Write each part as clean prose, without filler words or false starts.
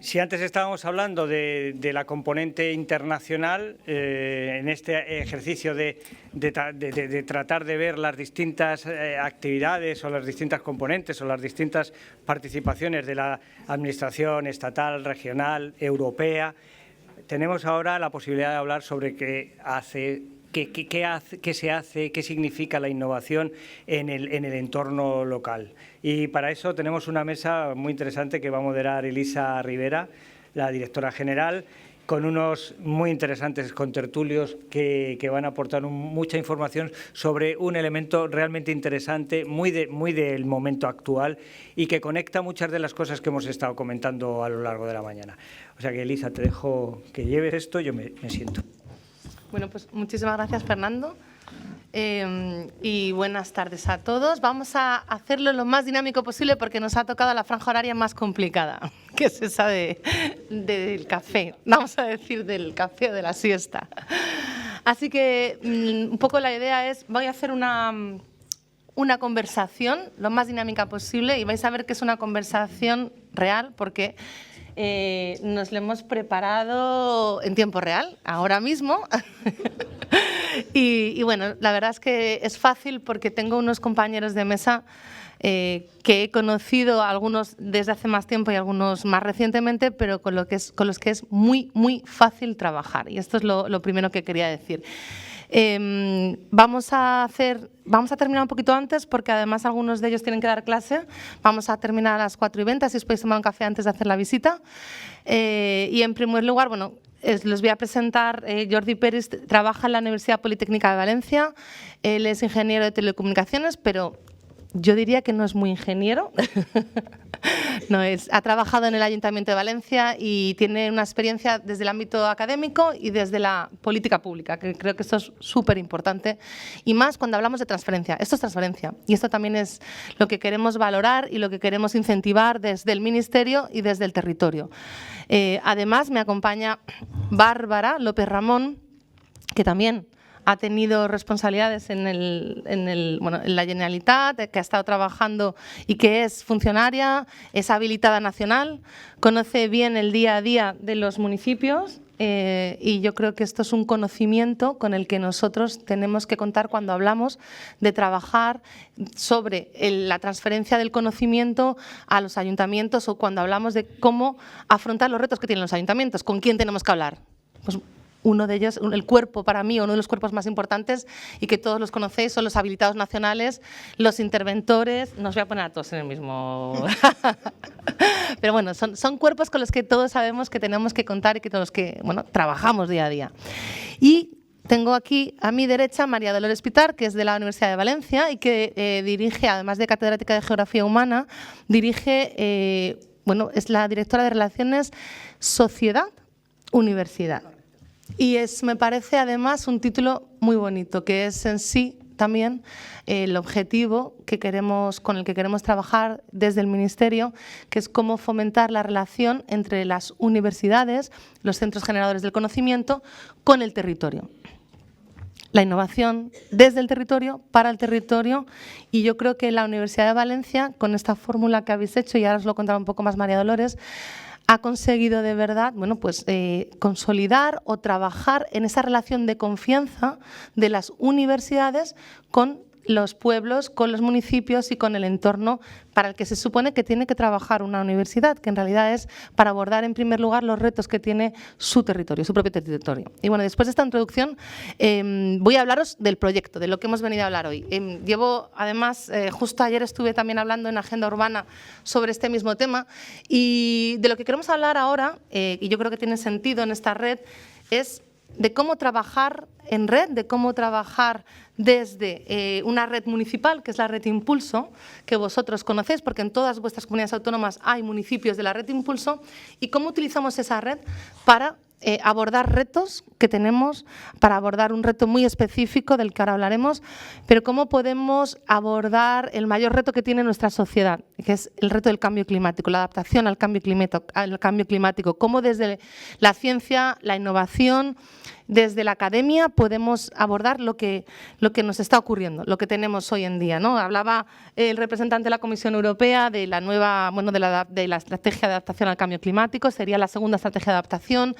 Si antes estábamos hablando de la componente internacional, en este ejercicio de tratar de ver las distintas actividades o las distintas componentes o las distintas participaciones de la administración estatal, regional, europea, tenemos ahora la posibilidad de hablar sobre qué se hace, qué significa la innovación en el entorno local. Y para eso tenemos una mesa muy interesante que va a moderar Elisa Rivera, la directora general, con unos muy interesantes contertulios que van a aportar mucha información sobre un elemento realmente interesante, muy del momento actual y que conecta muchas de las cosas que hemos estado comentando a lo largo de la mañana. O sea que, Elisa, te dejo que lleves esto, yo me siento. Bueno, pues muchísimas gracias, Fernando. Y buenas tardes a todos. Vamos a hacerlo lo más dinámico posible porque nos ha tocado la franja horaria más complicada, que es esa del café, vamos a decir del café o de la siesta. Así que un poco la idea es, voy a hacer una conversación lo más dinámica posible y vais a ver que es una conversación real porque nos lo hemos preparado en tiempo real, ahora mismo. Y bueno, la verdad es que es fácil porque tengo unos compañeros de mesa que he conocido, algunos desde hace más tiempo y algunos más recientemente, pero con los que es muy, muy fácil trabajar. Y esto es lo primero que quería decir. Vamos a terminar un poquito antes porque además algunos de ellos tienen que dar clase. Vamos a terminar a las 4:20, así os podéis tomar un café antes de hacer la visita. Y en primer lugar, bueno, les voy a presentar. Jordi Pérez trabaja en la Universidad Politécnica de Valencia. Él es ingeniero de telecomunicaciones, pero yo diría que no es muy ingeniero. Ha trabajado en el Ayuntamiento de Valencia y tiene una experiencia desde el ámbito académico y desde la política pública, que creo que esto es súper importante. Y más cuando hablamos de transferencia. Esto es transferencia y esto también es lo que queremos valorar y lo que queremos incentivar desde el Ministerio y desde el territorio. Además, me acompaña Bárbara López Ramón, que también ha tenido responsabilidades en la Generalitat, que ha estado trabajando y que es funcionaria, es habilitada nacional, conoce bien el día a día de los municipios y yo creo que esto es un conocimiento con el que nosotros tenemos que contar cuando hablamos de trabajar sobre la transferencia del conocimiento a los ayuntamientos o cuando hablamos de cómo afrontar los retos que tienen los ayuntamientos, con quién tenemos que hablar. Pues, uno de ellos, el cuerpo para mí, uno de los cuerpos más importantes y que todos los conocéis, son los habilitados nacionales, los interventores, no os voy a poner a todos en el mismo... Pero bueno, son cuerpos con los que todos sabemos que tenemos que contar y que todos los que trabajamos día a día. Y tengo aquí a mi derecha María Dolores Pitar, que es de la Universidad de Valencia y que dirige, además de catedrática de Geografía Humana, es la directora de Relaciones Sociedad-Universidad. Y me parece además un título muy bonito, que es en sí también el objetivo con el que queremos trabajar desde el Ministerio, que es cómo fomentar la relación entre las universidades, los centros generadores del conocimiento, con el territorio. La innovación desde el territorio, para el territorio, y yo creo que la Universidad de Valencia, con esta fórmula que habéis hecho, y ahora os lo contará un poco más María Dolores, ha conseguido de verdad consolidar o trabajar en esa relación de confianza de las universidades con los pueblos, con los municipios y con el entorno para el que se supone que tiene que trabajar una universidad, que en realidad es para abordar en primer lugar los retos que tiene su territorio, su propio territorio. Y bueno, después de esta introducción voy a hablaros del proyecto, de lo que hemos venido a hablar hoy. Llevo, además, justo ayer estuve también hablando en Agenda Urbana sobre este mismo tema y de lo que queremos hablar ahora, y yo creo que tiene sentido en esta red, es de cómo trabajar en red, de cómo trabajar desde una red municipal, que es la red Impulso, que vosotros conocéis, porque en todas vuestras comunidades autónomas hay municipios de la red Impulso, y cómo utilizamos esa red para abordar retos que tenemos, para abordar un reto muy específico del que ahora hablaremos, pero cómo podemos abordar el mayor reto que tiene nuestra sociedad, que es el reto del cambio climático, la adaptación al cambio climático, cómo desde la ciencia, la innovación desde la academia podemos abordar lo que nos está ocurriendo, lo que tenemos hoy en día, ¿no? Hablaba el representante de la Comisión Europea de la nueva, de la estrategia de adaptación al cambio climático, sería la segunda estrategia de adaptación.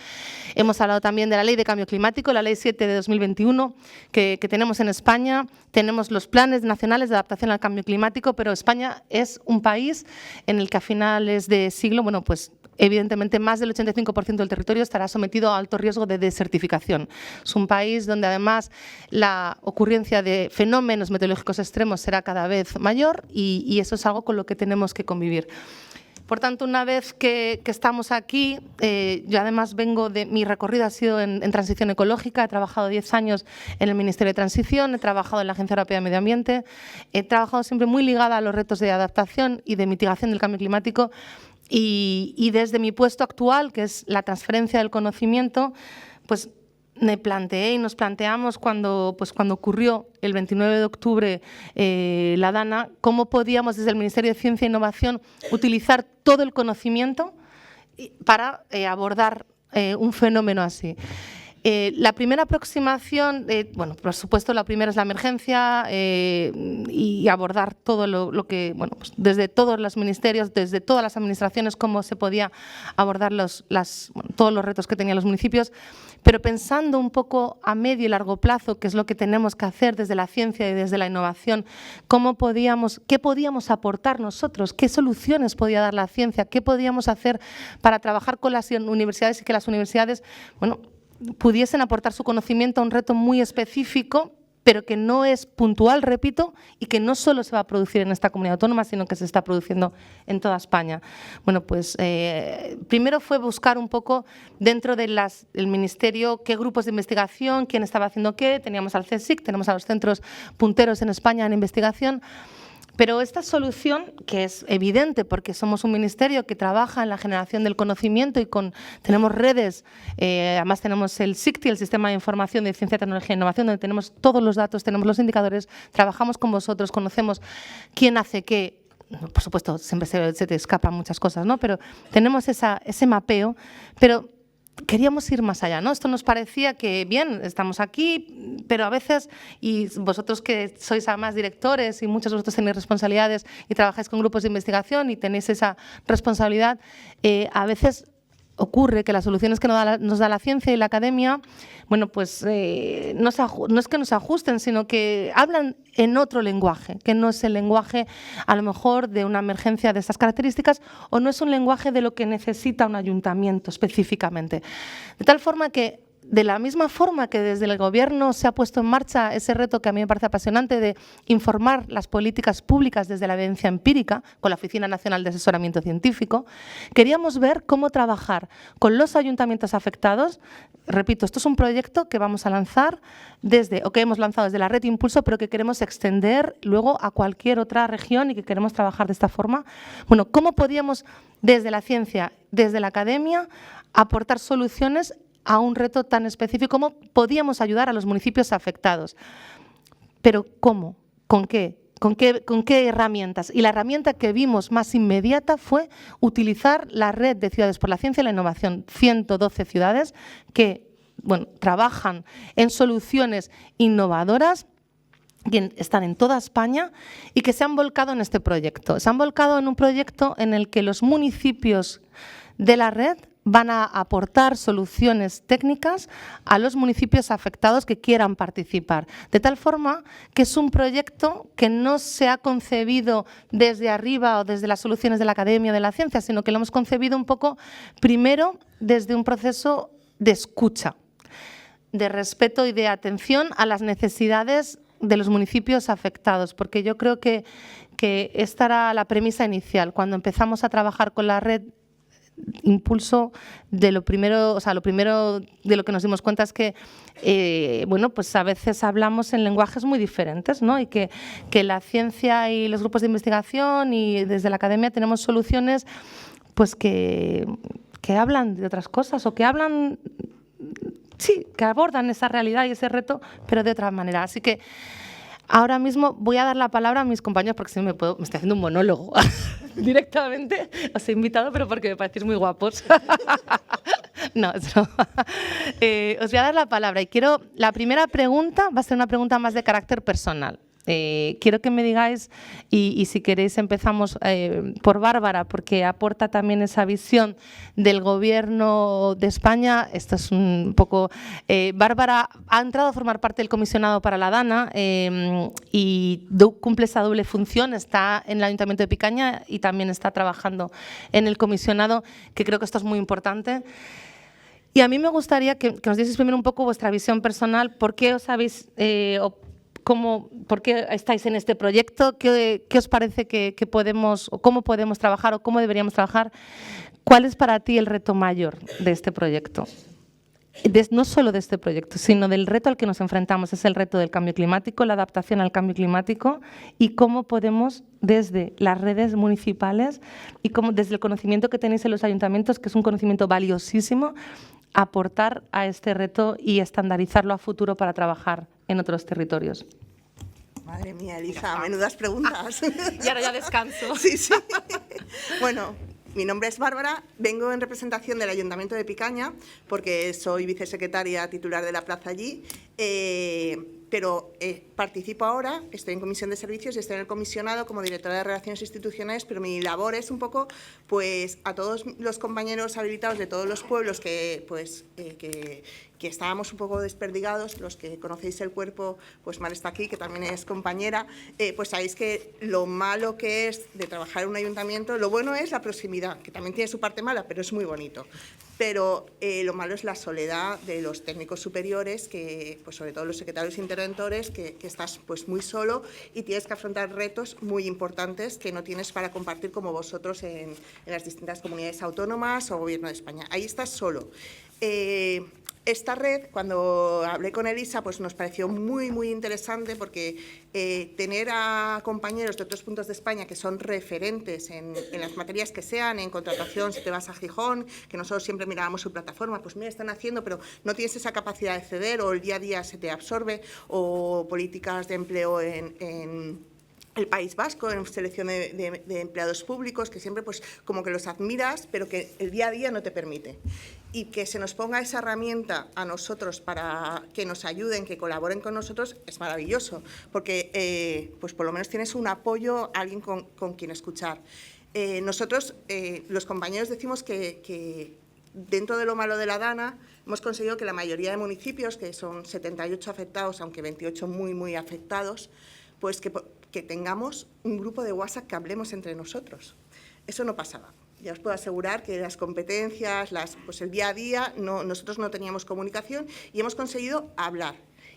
Hemos hablado también de la Ley de Cambio Climático, la Ley 7 de 2021 que tenemos en España. Tenemos los planes nacionales de adaptación al cambio climático, pero España es un país en el que a finales de siglo, pues evidentemente más del 85% del territorio estará sometido a alto riesgo de desertificación. Es un país donde además la ocurrencia de fenómenos meteorológicos extremos será cada vez mayor y eso es algo con lo que tenemos que convivir. Por tanto, una vez que estamos aquí, yo además vengo de… Mi recorrido ha sido en transición ecológica, he trabajado 10 años en el Ministerio de Transición, he trabajado en la Agencia Europea de Medio Ambiente, he trabajado siempre muy ligada a los retos de adaptación y de mitigación del cambio climático y desde mi puesto actual, que es la transferencia del conocimiento, pues me planteé y nos planteamos cuando ocurrió el 29 de octubre la DANA, cómo podíamos desde el Ministerio de Ciencia e Innovación utilizar todo el conocimiento para abordar un fenómeno así. La primera aproximación, por supuesto, la primera es la emergencia y abordar todo lo que, desde todos los ministerios, desde todas las administraciones, cómo se podía abordar todos los retos que tenían los municipios, pero pensando un poco a medio y largo plazo, que es lo que tenemos que hacer desde la ciencia y desde la innovación, qué podíamos aportar nosotros, qué soluciones podía dar la ciencia, qué podíamos hacer para trabajar con las universidades y que las universidades, pudiesen aportar su conocimiento a un reto muy específico, pero que no es puntual, repito, y que no solo se va a producir en esta comunidad autónoma, sino que se está produciendo en toda España. Primero fue buscar un poco dentro del Ministerio qué grupos de investigación, quién estaba haciendo qué. Teníamos al CSIC, tenemos a los centros punteros en España en investigación. Pero esta solución, que es evidente porque somos un ministerio que trabaja en la generación del conocimiento y tenemos redes, además tenemos el SICTI, el Sistema de Información de Ciencia, Tecnología e Innovación, donde tenemos todos los datos, tenemos los indicadores, trabajamos con vosotros, conocemos quién hace qué. Por supuesto, siempre se te escapan muchas cosas, ¿no? Pero tenemos ese mapeo, pero queríamos ir más allá, ¿no? Esto nos parecía que, bien, estamos aquí, pero a veces, y vosotros que sois además directores y muchos de vosotros tenéis responsabilidades y trabajáis con grupos de investigación y tenéis esa responsabilidad, a veces ocurre que las soluciones que nos da la ciencia y la academia, no es que nos ajusten, sino que hablan en otro lenguaje, que no es el lenguaje a lo mejor de una emergencia de estas características o no es un lenguaje de lo que necesita un ayuntamiento específicamente. De tal forma que, de la misma forma que desde el Gobierno se ha puesto en marcha ese reto que a mí me parece apasionante de informar las políticas públicas desde la evidencia empírica, con la Oficina Nacional de Asesoramiento Científico, queríamos ver cómo trabajar con los ayuntamientos afectados. Repito, esto es un proyecto que vamos a lanzar que hemos lanzado desde la Red Impulso, pero que queremos extender luego a cualquier otra región y que queremos trabajar de esta forma. ¿Cómo podíamos desde la ciencia, desde la academia, aportar soluciones a un reto tan específico? ¿Cómo podíamos ayudar a los municipios afectados? Pero ¿cómo? ¿Con qué? ¿Con qué herramientas? Y la herramienta que vimos más inmediata fue utilizar la Red de Ciudades por la Ciencia y la Innovación, 112 ciudades que trabajan en soluciones innovadoras, que están en toda España y que se han volcado en este proyecto. Se han volcado en un proyecto en el que los municipios de la red van a aportar soluciones técnicas a los municipios afectados que quieran participar. De tal forma que es un proyecto que no se ha concebido desde arriba o desde las soluciones de la academia o de la ciencia, sino que lo hemos concebido un poco primero desde un proceso de escucha, de respeto y de atención a las necesidades de los municipios afectados, porque yo creo que esta era la premisa inicial. Cuando empezamos a trabajar con la Red Impulso, lo primero de lo que nos dimos cuenta es que a veces hablamos en lenguajes muy diferentes, ¿no? Y que la ciencia y los grupos de investigación y desde la academia tenemos soluciones que hablan de otras cosas o que hablan, sí, que abordan esa realidad y ese reto, pero de otra manera. Así que ahora mismo voy a dar la palabra a mis compañeros porque si no me estoy haciendo un monólogo directamente. Os he invitado, pero porque me parecéis muy guapos. No, es broma. Os voy a dar la palabra y la primera pregunta va a ser una pregunta más de carácter personal. Quiero que me digáis, y si queréis empezamos por Bárbara, porque aporta también esa visión del Gobierno de España. Esto es un poco… Bárbara ha entrado a formar parte del comisionado para la Dana y cumple esa doble función, está en el Ayuntamiento de Picaña y también está trabajando en el comisionado, que creo que esto es muy importante. Y a mí me gustaría que nos dieseis primero un poco vuestra visión personal, por qué os habéis… ¿Por qué estáis en este proyecto? ¿Qué os parece que podemos, o cómo podemos trabajar, o cómo deberíamos trabajar? ¿Cuál es para ti el reto mayor de este proyecto? No solo de este proyecto, sino del reto al que nos enfrentamos. Es el reto del cambio climático, la adaptación al cambio climático y cómo podemos, desde las redes municipales y desde el conocimiento que tenéis en los ayuntamientos, que es un conocimiento valiosísimo, aportar a este reto y estandarizarlo a futuro para trabajar en otros territorios. Madre mía, Elisa, menudas preguntas. Y ahora ya descanso. Sí, sí. Bueno, mi nombre es Bárbara, vengo en representación del Ayuntamiento de Picaña, porque soy vicesecretaria titular de la plaza allí, pero participo ahora, estoy en comisión de servicios y estoy en el comisionado como directora de Relaciones Institucionales, pero mi labor es un poco, pues, a todos los compañeros habilitados de todos los pueblos que estábamos un poco desperdigados, los que conocéis el cuerpo, pues Mar está aquí, que también es compañera, pues sabéis que lo malo que es de trabajar en un ayuntamiento, lo bueno es la proximidad, que también tiene su parte mala, pero es muy bonito. Pero lo malo es la soledad de los técnicos superiores, que, pues sobre todo los secretarios interventores, que estás pues muy solo y tienes que afrontar retos muy importantes que no tienes para compartir como vosotros en las distintas comunidades autónomas o Gobierno de España. Ahí estás solo. Esta red, cuando hablé con Elisa, pues nos pareció muy, muy interesante porque tener a compañeros de otros puntos de España que son referentes en las materias que sean, en contratación, si te vas a Gijón, que nosotros siempre mirábamos su plataforma, pues mira, están haciendo, pero no tienes esa capacidad de ceder o el día a día se te absorbe, o políticas de empleo en el País Vasco, en selección de empleados públicos, que siempre pues como que los admiras, pero que el día a día no te permite. Y que se nos ponga esa herramienta a nosotros para que nos ayuden, que colaboren con nosotros, es maravilloso, porque pues por lo menos tienes un apoyo, alguien con quien escuchar. Nosotros, los compañeros, decimos que dentro de lo malo de la Dana, hemos conseguido que la mayoría de municipios, que son 78 afectados, aunque 28 muy, muy afectados, pues que tengamos un grupo de WhatsApp que hablemos entre nosotros. Eso no pasaba. Ya os puedo asegurar que las competencias, pues el día a día, nosotros no teníamos comunicación y hemos conseguido hablar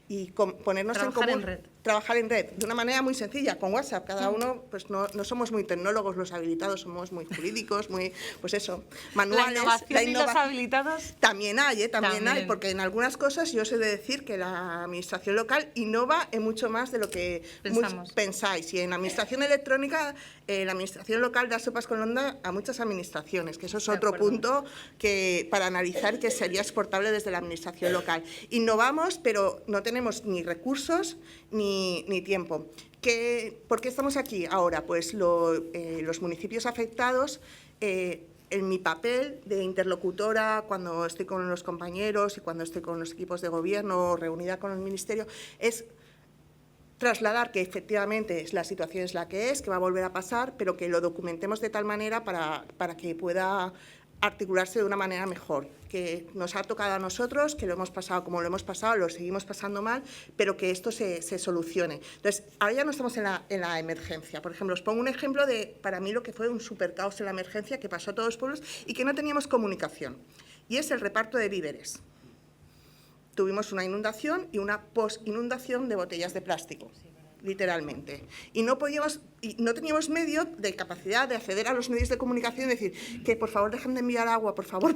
y ponernos en común. Trabajar en red, de una manera muy sencilla, con WhatsApp. Cada uno, pues no somos muy tecnólogos los habilitados, somos muy jurídicos, muy, pues eso, manuales. La innovación y los habilitados… También hay, también hay, porque en algunas cosas yo sé de decir que la administración local innova en mucho más de lo que pensáis. Y en la administración electrónica, la administración local da sopas con onda a muchas administraciones, que eso es otro punto que para analizar que sería exportable desde la administración local. Innovamos, pero no tenemos ni recursos ni tiempo. ¿Por qué estamos aquí ahora? Pues los municipios afectados, en mi papel de interlocutora, cuando estoy con los compañeros y cuando estoy con los equipos de gobierno o reunida con el ministerio, es trasladar que efectivamente la situación es la que es, que va a volver a pasar, pero que lo documentemos de tal manera para que pueda articularse de una manera mejor, que nos ha tocado a nosotros, que lo hemos pasado como lo hemos pasado, lo seguimos pasando mal, pero que esto se solucione. Entonces, ahora ya no estamos en la emergencia. Por ejemplo, os pongo un ejemplo de, para mí, lo que fue un supercaos en la emergencia que pasó a todos los pueblos y que no teníamos comunicación, y es el reparto de víveres. Tuvimos una inundación y una post-inundación de botellas de plástico, literalmente. Y no teníamos medio de capacidad de acceder a los medios de comunicación y decir que por favor dejen de enviar agua, por favor,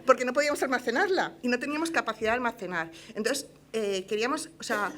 porque no podíamos almacenarla y no teníamos capacidad de almacenar. Entonces, queríamos, o sea,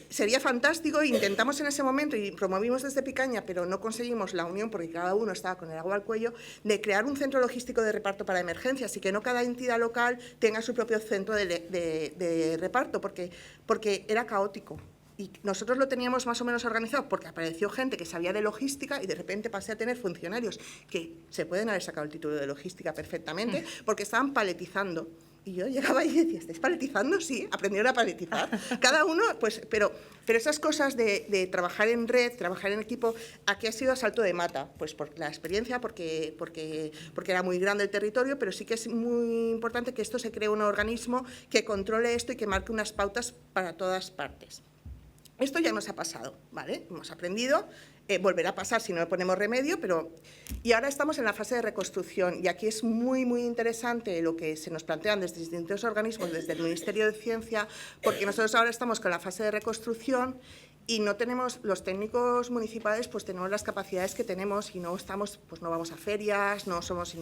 sería fantástico, intentamos en ese momento y promovimos desde Picaña, pero no conseguimos la unión porque cada uno estaba con el agua al cuello, de crear un centro logístico de reparto para emergencias y que no cada entidad local tenga su propio centro de reparto, porque era caótico. Y nosotros lo teníamos más o menos organizado porque apareció gente que sabía de logística y de repente pasé a tener funcionarios que se pueden haber sacado el título de logística perfectamente porque estaban paletizando. Y yo llegaba y decía, ¿estáis paletizando? Sí, aprendieron a paletizar. Cada uno, pues, pero esas cosas de trabajar en red, trabajar en equipo, ¿a qué ha sido a salto de mata? Pues por la experiencia, porque era muy grande el territorio, pero sí que es muy importante que esto se cree un organismo que controle esto y que marque unas pautas para todas partes. Esto ya nos ha pasado, ¿vale? Hemos aprendido, volverá a pasar si no le ponemos remedio, y ahora estamos en la fase de reconstrucción, y aquí es muy, muy interesante lo que se nos plantean desde distintos organismos, desde el Ministerio de Ciencia, porque nosotros ahora estamos con la fase de reconstrucción y no tenemos, los técnicos municipales, pues tenemos las capacidades que tenemos y no estamos, pues no vamos a ferias, no somos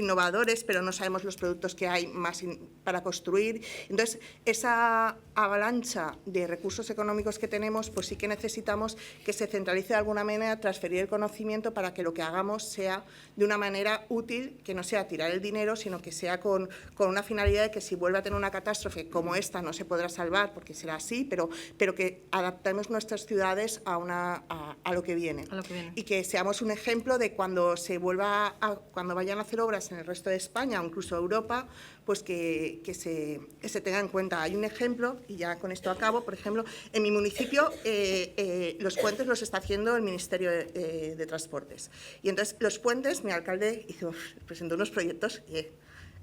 innovadores, pero no sabemos los productos que hay más para construir. Entonces, esa avalancha de recursos económicos que tenemos, pues sí que necesitamos que se centralice de alguna manera, transferir el conocimiento para que lo que hagamos sea de una manera útil, que no sea tirar el dinero, sino que sea con una finalidad de que si vuelve a tener una catástrofe como esta no se podrá salvar, porque será así, pero que adaptemos nuestras ciudades a lo que viene. Y que seamos un ejemplo de cuando cuando vayan a hacer obras en el resto de España o incluso Europa, pues que se tenga en cuenta. Hay un ejemplo, y ya con esto acabo, por ejemplo, en mi municipio los puentes los está haciendo el Ministerio de Transportes. Y entonces los puentes, mi alcalde presentó unos proyectos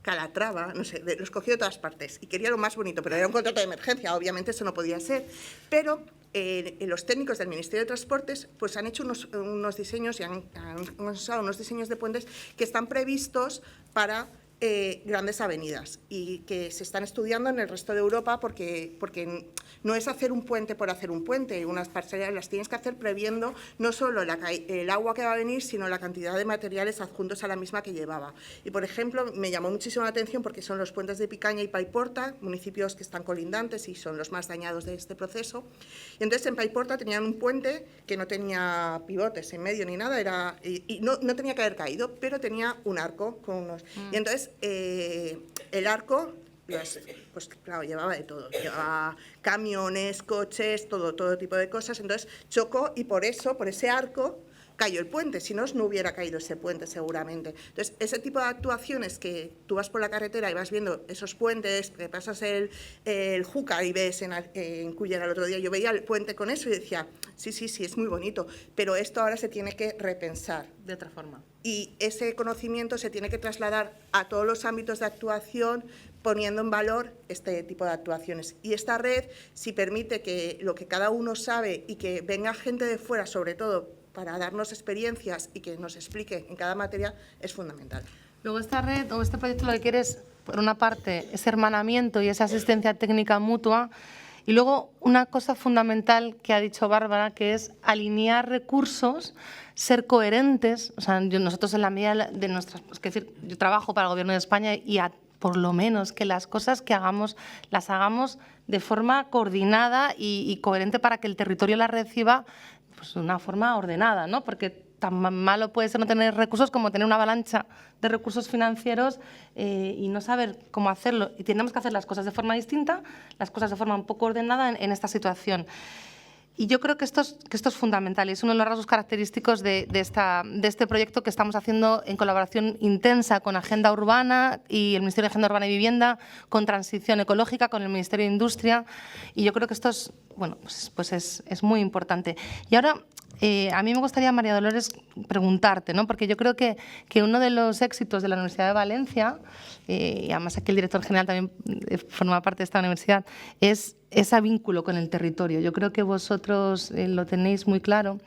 Calatrava, no sé, los cogió de todas partes y quería lo más bonito, pero era un contrato de emergencia, obviamente eso no podía ser, pero los técnicos del Ministerio de Transportes pues han hecho unos diseños y han usado unos diseños de puentes que están previstos para grandes avenidas y que se están estudiando en el resto de Europa porque no es hacer un puente por hacer un puente, unas parcelas las tienes que hacer previendo no solo el agua que va a venir, sino la cantidad de materiales adjuntos a la misma que llevaba. Y, por ejemplo, me llamó muchísimo la atención porque son los puentes de Picaña y Paiporta, municipios que están colindantes y son los más dañados de este proceso. Y entonces en Paiporta tenían un puente que no tenía pivotes en medio ni nada, y no tenía que haber caído, pero tenía un arco con unos... Y entonces el arco, pues claro, llevaba de todo, llevaba camiones, coches, todo tipo de cosas, entonces chocó y por ese arco cayó el puente, si no hubiera caído ese puente seguramente. Entonces, ese tipo de actuaciones que tú vas por la carretera y vas viendo esos puentes, que pasas el Júcar y ves en Cullera el otro día, yo veía el puente con eso y decía, sí, es muy bonito, pero esto ahora se tiene que repensar. De otra forma. Y ese conocimiento se tiene que trasladar a todos los ámbitos de actuación, poniendo en valor este tipo de actuaciones. Y esta red, si permite que lo que cada uno sabe y que venga gente de fuera, sobre todo, para darnos experiencias y que nos explique en cada materia, es fundamental. Luego esta red o este proyecto lo que quiere es, por una parte, ese hermanamiento y esa asistencia técnica mutua, y luego una cosa fundamental que ha dicho Bárbara, que es alinear recursos, ser coherentes. O sea, nosotros en la medida de nuestras... Es decir, yo trabajo para el Gobierno de España y por lo menos que las cosas que hagamos las hagamos de forma coordinada y coherente para que el territorio las reciba pues de una forma ordenada, ¿no? Porque tan malo puede ser no tener recursos como tener una avalancha de recursos financieros y no saber cómo hacerlo. Y tenemos que hacer las cosas de forma distinta, las cosas de forma un poco ordenada en esta situación. Y yo creo que esto es fundamental y es uno de los rasgos característicos de este proyecto que estamos haciendo en colaboración intensa con Agenda Urbana y el Ministerio de Agenda Urbana y Vivienda, con Transición Ecológica, con el Ministerio de Industria. Y yo creo que esto es, bueno, pues es muy importante. Y ahora, a mí me gustaría, María Dolores, preguntarte, ¿no? Porque yo creo que uno de los éxitos de la Universidad de Valencia, y además aquí el director general también forma parte de esta universidad, es ese vínculo con el territorio. Yo creo que vosotros lo tenéis muy claro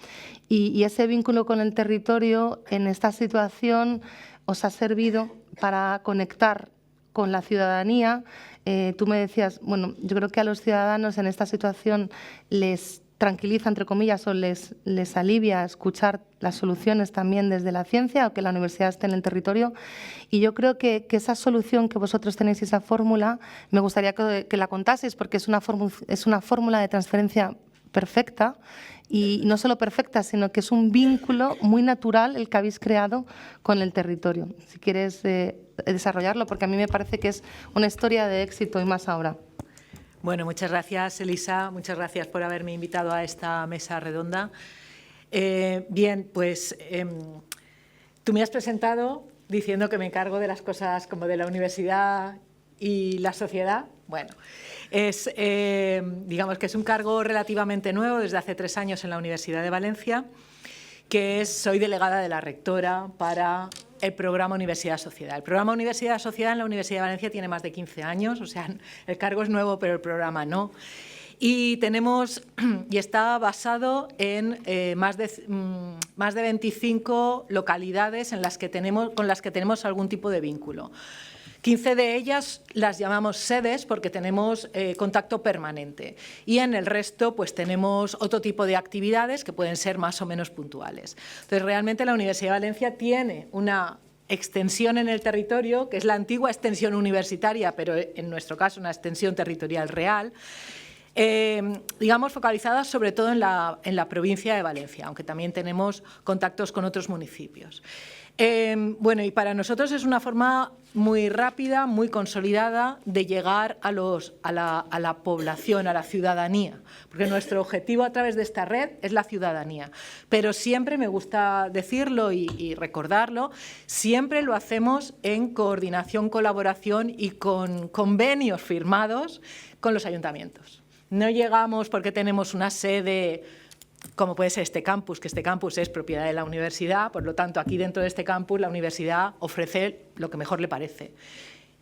y ese vínculo con el territorio en esta situación os ha servido para conectar con la ciudadanía. Tú me decías, bueno, yo creo que a los ciudadanos en esta situación les tranquiliza, entre comillas, o les alivia escuchar las soluciones también desde la ciencia o que la universidad esté en el territorio. Y yo creo que esa solución que vosotros tenéis, esa fórmula, me gustaría que la contaseis porque es una fórmula de transferencia perfecta y no solo perfecta, sino que es un vínculo muy natural el que habéis creado con el territorio. Si quieres desarrollarlo, porque a mí me parece que es una historia de éxito y más ahora. Bueno, muchas gracias, Elisa. Muchas gracias por haberme invitado a esta mesa redonda. Bien, pues tú me has presentado diciendo que me encargo de las cosas como de la universidad y la sociedad. Bueno, digamos que es un cargo relativamente nuevo, desde hace 3 años en la Universidad de Valencia, soy delegada de la rectora para el programa Universidad-Sociedad. El programa Universidad-Sociedad en la Universidad de Valencia tiene más de 15 años, o sea, el cargo es nuevo, pero el programa no. Y está basado en más de 25 localidades con las que tenemos algún tipo de vínculo. 15 de ellas las llamamos sedes porque tenemos contacto permanente y en el resto pues tenemos otro tipo de actividades que pueden ser más o menos puntuales. Entonces, realmente la Universidad de Valencia tiene una extensión en el territorio, que es la antigua extensión universitaria, pero en nuestro caso una extensión territorial real, digamos, focalizada sobre todo en la provincia de Valencia, aunque también tenemos contactos con otros municipios. Bueno, y para nosotros es una forma muy rápida, muy consolidada de llegar a la población, a la ciudadanía, porque nuestro objetivo a través de esta red es la ciudadanía. Pero siempre me gusta decirlo y recordarlo, siempre lo hacemos en coordinación, colaboración y con convenios firmados con los ayuntamientos. No llegamos porque tenemos una sede, como puede ser este campus, que este campus es propiedad de la universidad, por lo tanto, aquí dentro de este campus la universidad ofrece lo que mejor le parece.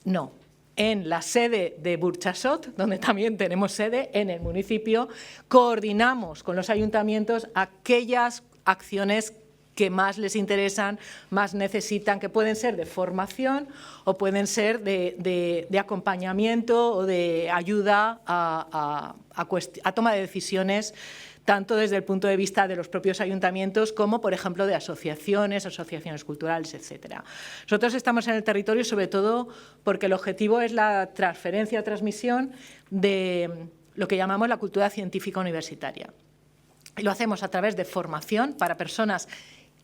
No, en la sede de Burchasot, donde también tenemos sede, en el municipio, coordinamos con los ayuntamientos aquellas acciones que más les interesan, más necesitan, que pueden ser de formación o pueden ser de acompañamiento o de ayuda a toma de decisiones, tanto desde el punto de vista de los propios ayuntamientos como, por ejemplo, de asociaciones culturales, etc. Nosotros estamos en el territorio sobre todo porque el objetivo es la transferencia o transmisión de lo que llamamos la cultura científica universitaria. Y lo hacemos a través de formación para personas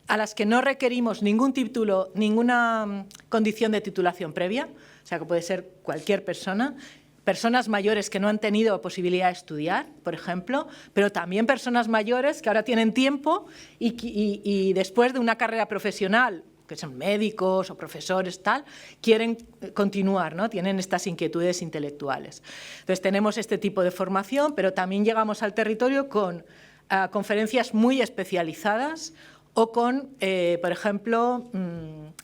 a las que no requerimos ningún título, ninguna condición de titulación previa, o sea que puede ser cualquier persona, personas mayores que no han tenido posibilidad de estudiar, por ejemplo, pero también personas mayores que ahora tienen tiempo y después de una carrera profesional, que son médicos o profesores, tal, quieren continuar, ¿no? Tienen estas inquietudes intelectuales. Entonces, tenemos este tipo de formación, pero también llegamos al territorio con conferencias muy especializadas o con, por ejemplo,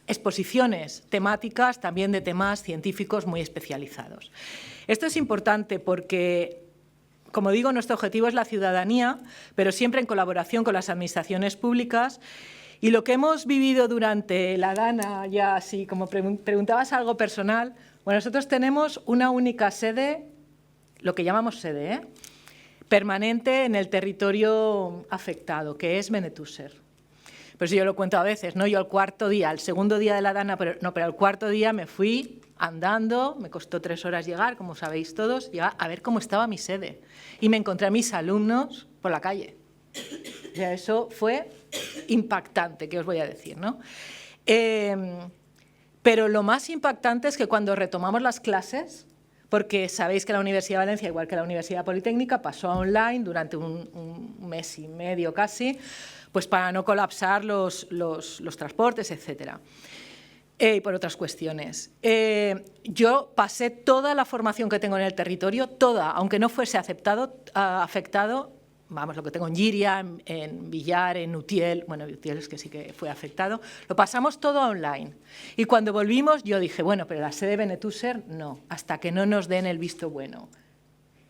exposiciones temáticas, también de temas científicos muy especializados. Esto es importante porque, como digo, nuestro objetivo es la ciudadanía, pero siempre en colaboración con las administraciones públicas. Y lo que hemos vivido durante la DANA, ya así como preguntabas algo personal, bueno, nosotros tenemos una única sede, lo que llamamos sede, permanente en el territorio afectado, que es Benetússer. Pero si yo lo cuento a veces, ¿no? Yo al segundo día de la DANA, pero al cuarto día me fui andando, me costó 3 horas llegar, como sabéis todos, a ver cómo estaba mi sede. Y me encontré a mis alumnos por la calle. O sea, eso fue impactante, ¿qué os voy a decir, no? Pero lo más impactante es que cuando retomamos las clases, porque sabéis que la Universidad de Valencia, igual que la Universidad Politécnica, pasó a online durante un mes y medio casi, pues para no colapsar los transportes, etcétera. Y por otras cuestiones. Yo pasé toda la formación que tengo en el territorio, toda, aunque no fuese afectado, vamos, lo que tengo en Llíria, en Villar, en Utiel, bueno, Utiel es que sí que fue afectado, lo pasamos todo online. Y cuando volvimos yo dije, bueno, pero la sede de Benetússer no, hasta que no nos den el visto bueno.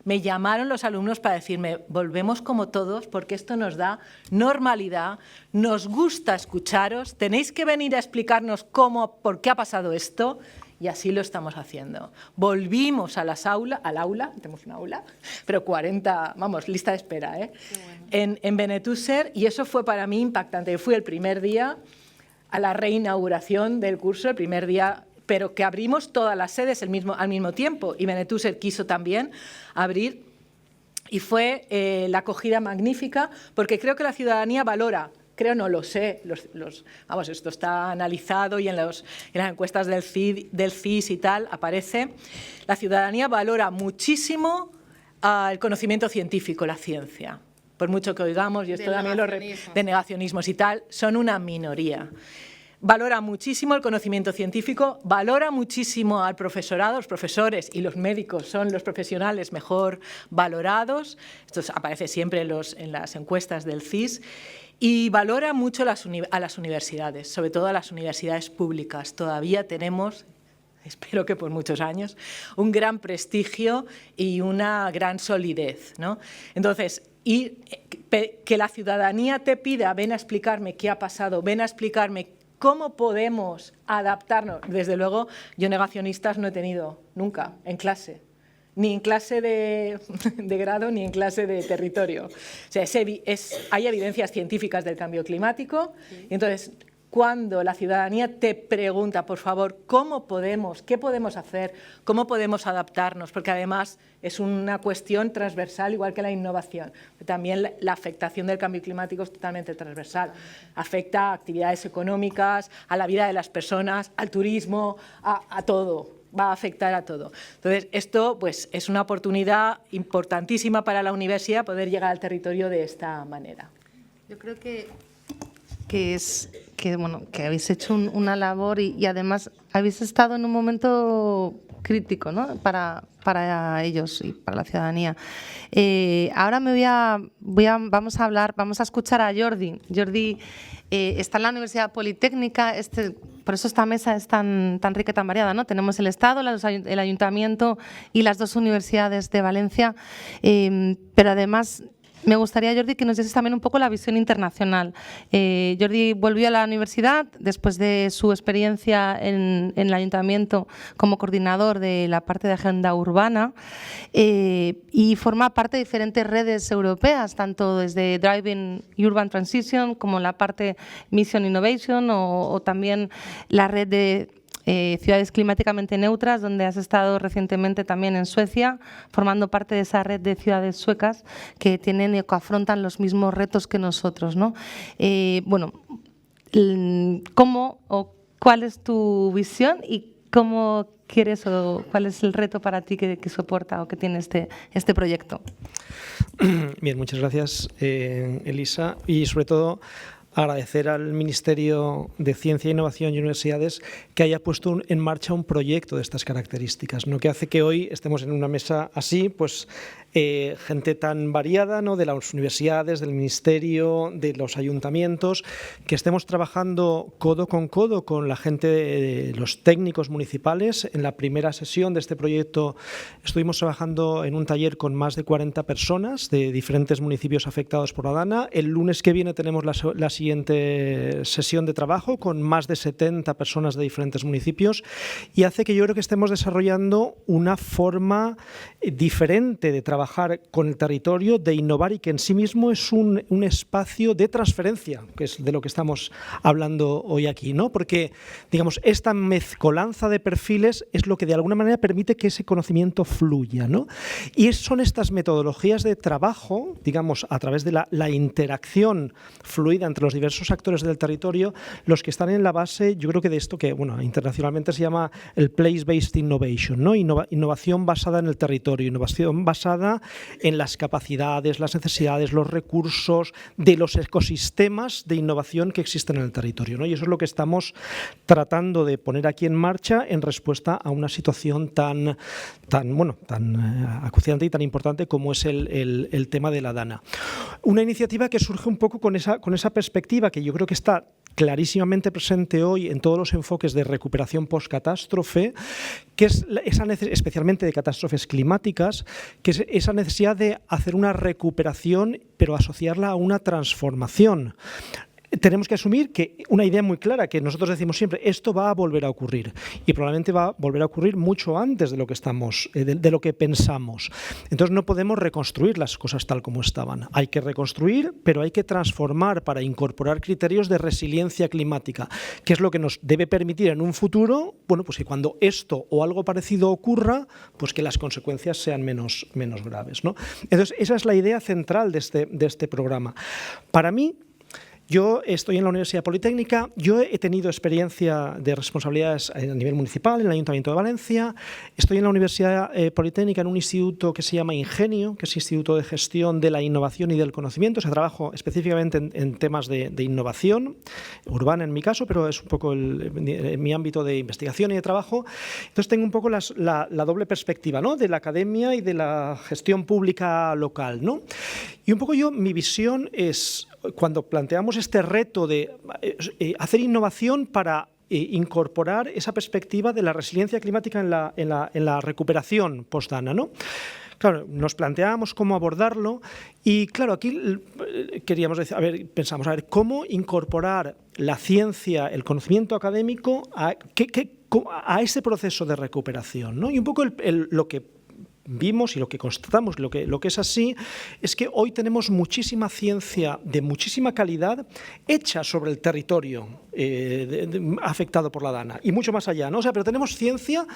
Me llamaron los alumnos para decirme, volvemos como todos porque esto nos da normalidad, nos gusta escucharos, tenéis que venir a explicarnos por qué ha pasado esto y así lo estamos haciendo. Volvimos al aula, tenemos un aula, pero 40, vamos, lista de espera, ¿eh? Bueno. En Benetússer, y eso fue para mí impactante. Yo fui el primer día a la reinauguración del curso, el primer día, pero que abrimos todas las sedes al mismo tiempo y Benetússer quiso también abrir y fue la acogida magnífica porque creo que la ciudadanía valora, creo no lo sé, vamos, esto está analizado y en las encuestas del CIS y tal aparece, la ciudadanía valora muchísimo el conocimiento científico, la ciencia. Por mucho que oigamos, y esto también de negacionismos y tal, son una minoría. Valora muchísimo el conocimiento científico, valora muchísimo al profesorado, los profesores y los médicos son los profesionales mejor valorados, esto aparece siempre en las encuestas del CIS, y valora mucho a las universidades, sobre todo a las universidades públicas. Todavía tenemos, espero que por muchos años, un gran prestigio y una gran solidez, ¿no? Entonces, y que la ciudadanía te pida, ven a explicarme qué ha pasado, ven a explicarme ¿cómo podemos adaptarnos? Desde luego, yo negacionistas no he tenido nunca en clase, ni en clase de grado ni en clase de territorio. O sea, hay evidencias científicas del cambio climático, y entonces cuando la ciudadanía te pregunta, por favor, ¿cómo podemos, qué podemos hacer, cómo podemos adaptarnos? Porque además es una cuestión transversal, igual que la innovación. También la afectación del cambio climático es totalmente transversal. Afecta a actividades económicas, a la vida de las personas, al turismo, a todo. Va a afectar a todo. Entonces, esto pues, es una oportunidad importantísima para la universidad poder llegar al territorio de esta manera. Yo creo que habéis hecho una labor y además habéis estado en un momento crítico, ¿no? para ellos y para la ciudadanía. Ahora vamos a escuchar a Jordi. Jordi está en la Universidad Politécnica, por eso esta mesa es tan rica y tan variada, ¿no? Tenemos el Estado, el Ayuntamiento y las dos universidades de Valencia, pero además me gustaría, Jordi, que nos dieses también un poco la visión internacional. Jordi volvió a la universidad después de su experiencia en el Ayuntamiento como coordinador de la parte de agenda urbana y forma parte de diferentes redes europeas, tanto desde Driving Urban Transition como la parte Mission Innovation o también la red de ciudades climáticamente neutras, donde has estado recientemente también en Suecia, formando parte de esa red de ciudades suecas que tienen y que afrontan los mismos retos que nosotros, ¿no? ¿Cuál es tu visión y cómo quieres o cuál es el reto para ti que soporta o que tiene este proyecto? Bien, muchas gracias, Elisa, y sobre todo agradecer al Ministerio de Ciencia, Innovación y Universidades que haya puesto en marcha un proyecto de estas características, ¿no? Que hace que hoy estemos en una mesa así, pues gente tan variada, ¿no? De las universidades, del Ministerio, de los ayuntamientos, que estemos trabajando codo con la gente de los técnicos municipales. En la primera sesión de este proyecto estuvimos trabajando en un taller con más de 40 personas de diferentes municipios afectados por la DANA. El lunes que viene tenemos la siguiente sesión de trabajo con más de 70 personas de diferentes municipios y hace que yo creo que estemos desarrollando una forma diferente de trabajar con el territorio, de innovar y que en sí mismo es un espacio de transferencia, que es de lo que estamos hablando hoy aquí, ¿no? Porque, digamos, esta mezcolanza de perfiles es lo que de alguna manera permite que ese conocimiento fluya, ¿no? Y son estas metodologías de trabajo, digamos, a través de la interacción fluida entre los diversos actores del territorio, los que están en la base, yo creo que de esto que, bueno, internacionalmente se llama el place-based innovation, ¿no? Innovación basada en el territorio, innovación basada en las capacidades, las necesidades, los recursos de los ecosistemas de innovación que existen en el territorio, ¿no? Y eso es lo que estamos tratando de poner aquí en marcha en respuesta a una situación tan acuciante y tan importante como es el tema de la DANA. Una iniciativa que surge un poco con esa perspectiva que yo creo que está clarísimamente presente hoy en todos los enfoques de recuperación post-catástrofe, que es especialmente de catástrofes climáticas, que es esa necesidad de hacer una recuperación pero asociarla a una transformación. Tenemos que asumir que una idea muy clara que nosotros decimos siempre, esto va a volver a ocurrir y probablemente va a volver a ocurrir mucho antes de lo que de lo que pensamos. Entonces no podemos reconstruir las cosas tal como estaban. Hay que reconstruir, pero hay que transformar para incorporar criterios de resiliencia climática, que es lo que nos debe permitir en un futuro, bueno, pues que cuando esto o algo parecido ocurra, pues que las consecuencias sean menos graves, ¿no? Entonces esa es la idea central de este programa. Para mí, Yo estoy en la Universidad Politécnica, yo he tenido experiencia de responsabilidades a nivel municipal en el Ayuntamiento de Valencia, estoy en la Universidad Politécnica en un instituto que se llama Ingenio, que es Instituto de Gestión de la Innovación y del Conocimiento, o sea, trabajo específicamente en temas de innovación, urbana en mi caso, pero es un poco mi ámbito de investigación y de trabajo. Entonces tengo un poco la doble perspectiva, ¿no?, de la academia y de la gestión pública local, ¿no? Y un poco mi visión es, cuando planteamos este reto de hacer innovación para incorporar esa perspectiva de la resiliencia climática en la recuperación post-Dana, ¿no? Claro, nos planteábamos cómo abordarlo y, claro, aquí queríamos decir, pensamos, cómo incorporar la ciencia, el conocimiento académico a ese proceso de recuperación, ¿no? Y un poco lo que vimos y lo que constatamos, lo que es así, es que hoy tenemos muchísima ciencia de muchísima calidad hecha sobre el territorio afectado por la Dana y mucho más allá, ¿no? O sea, pero tenemos ciencia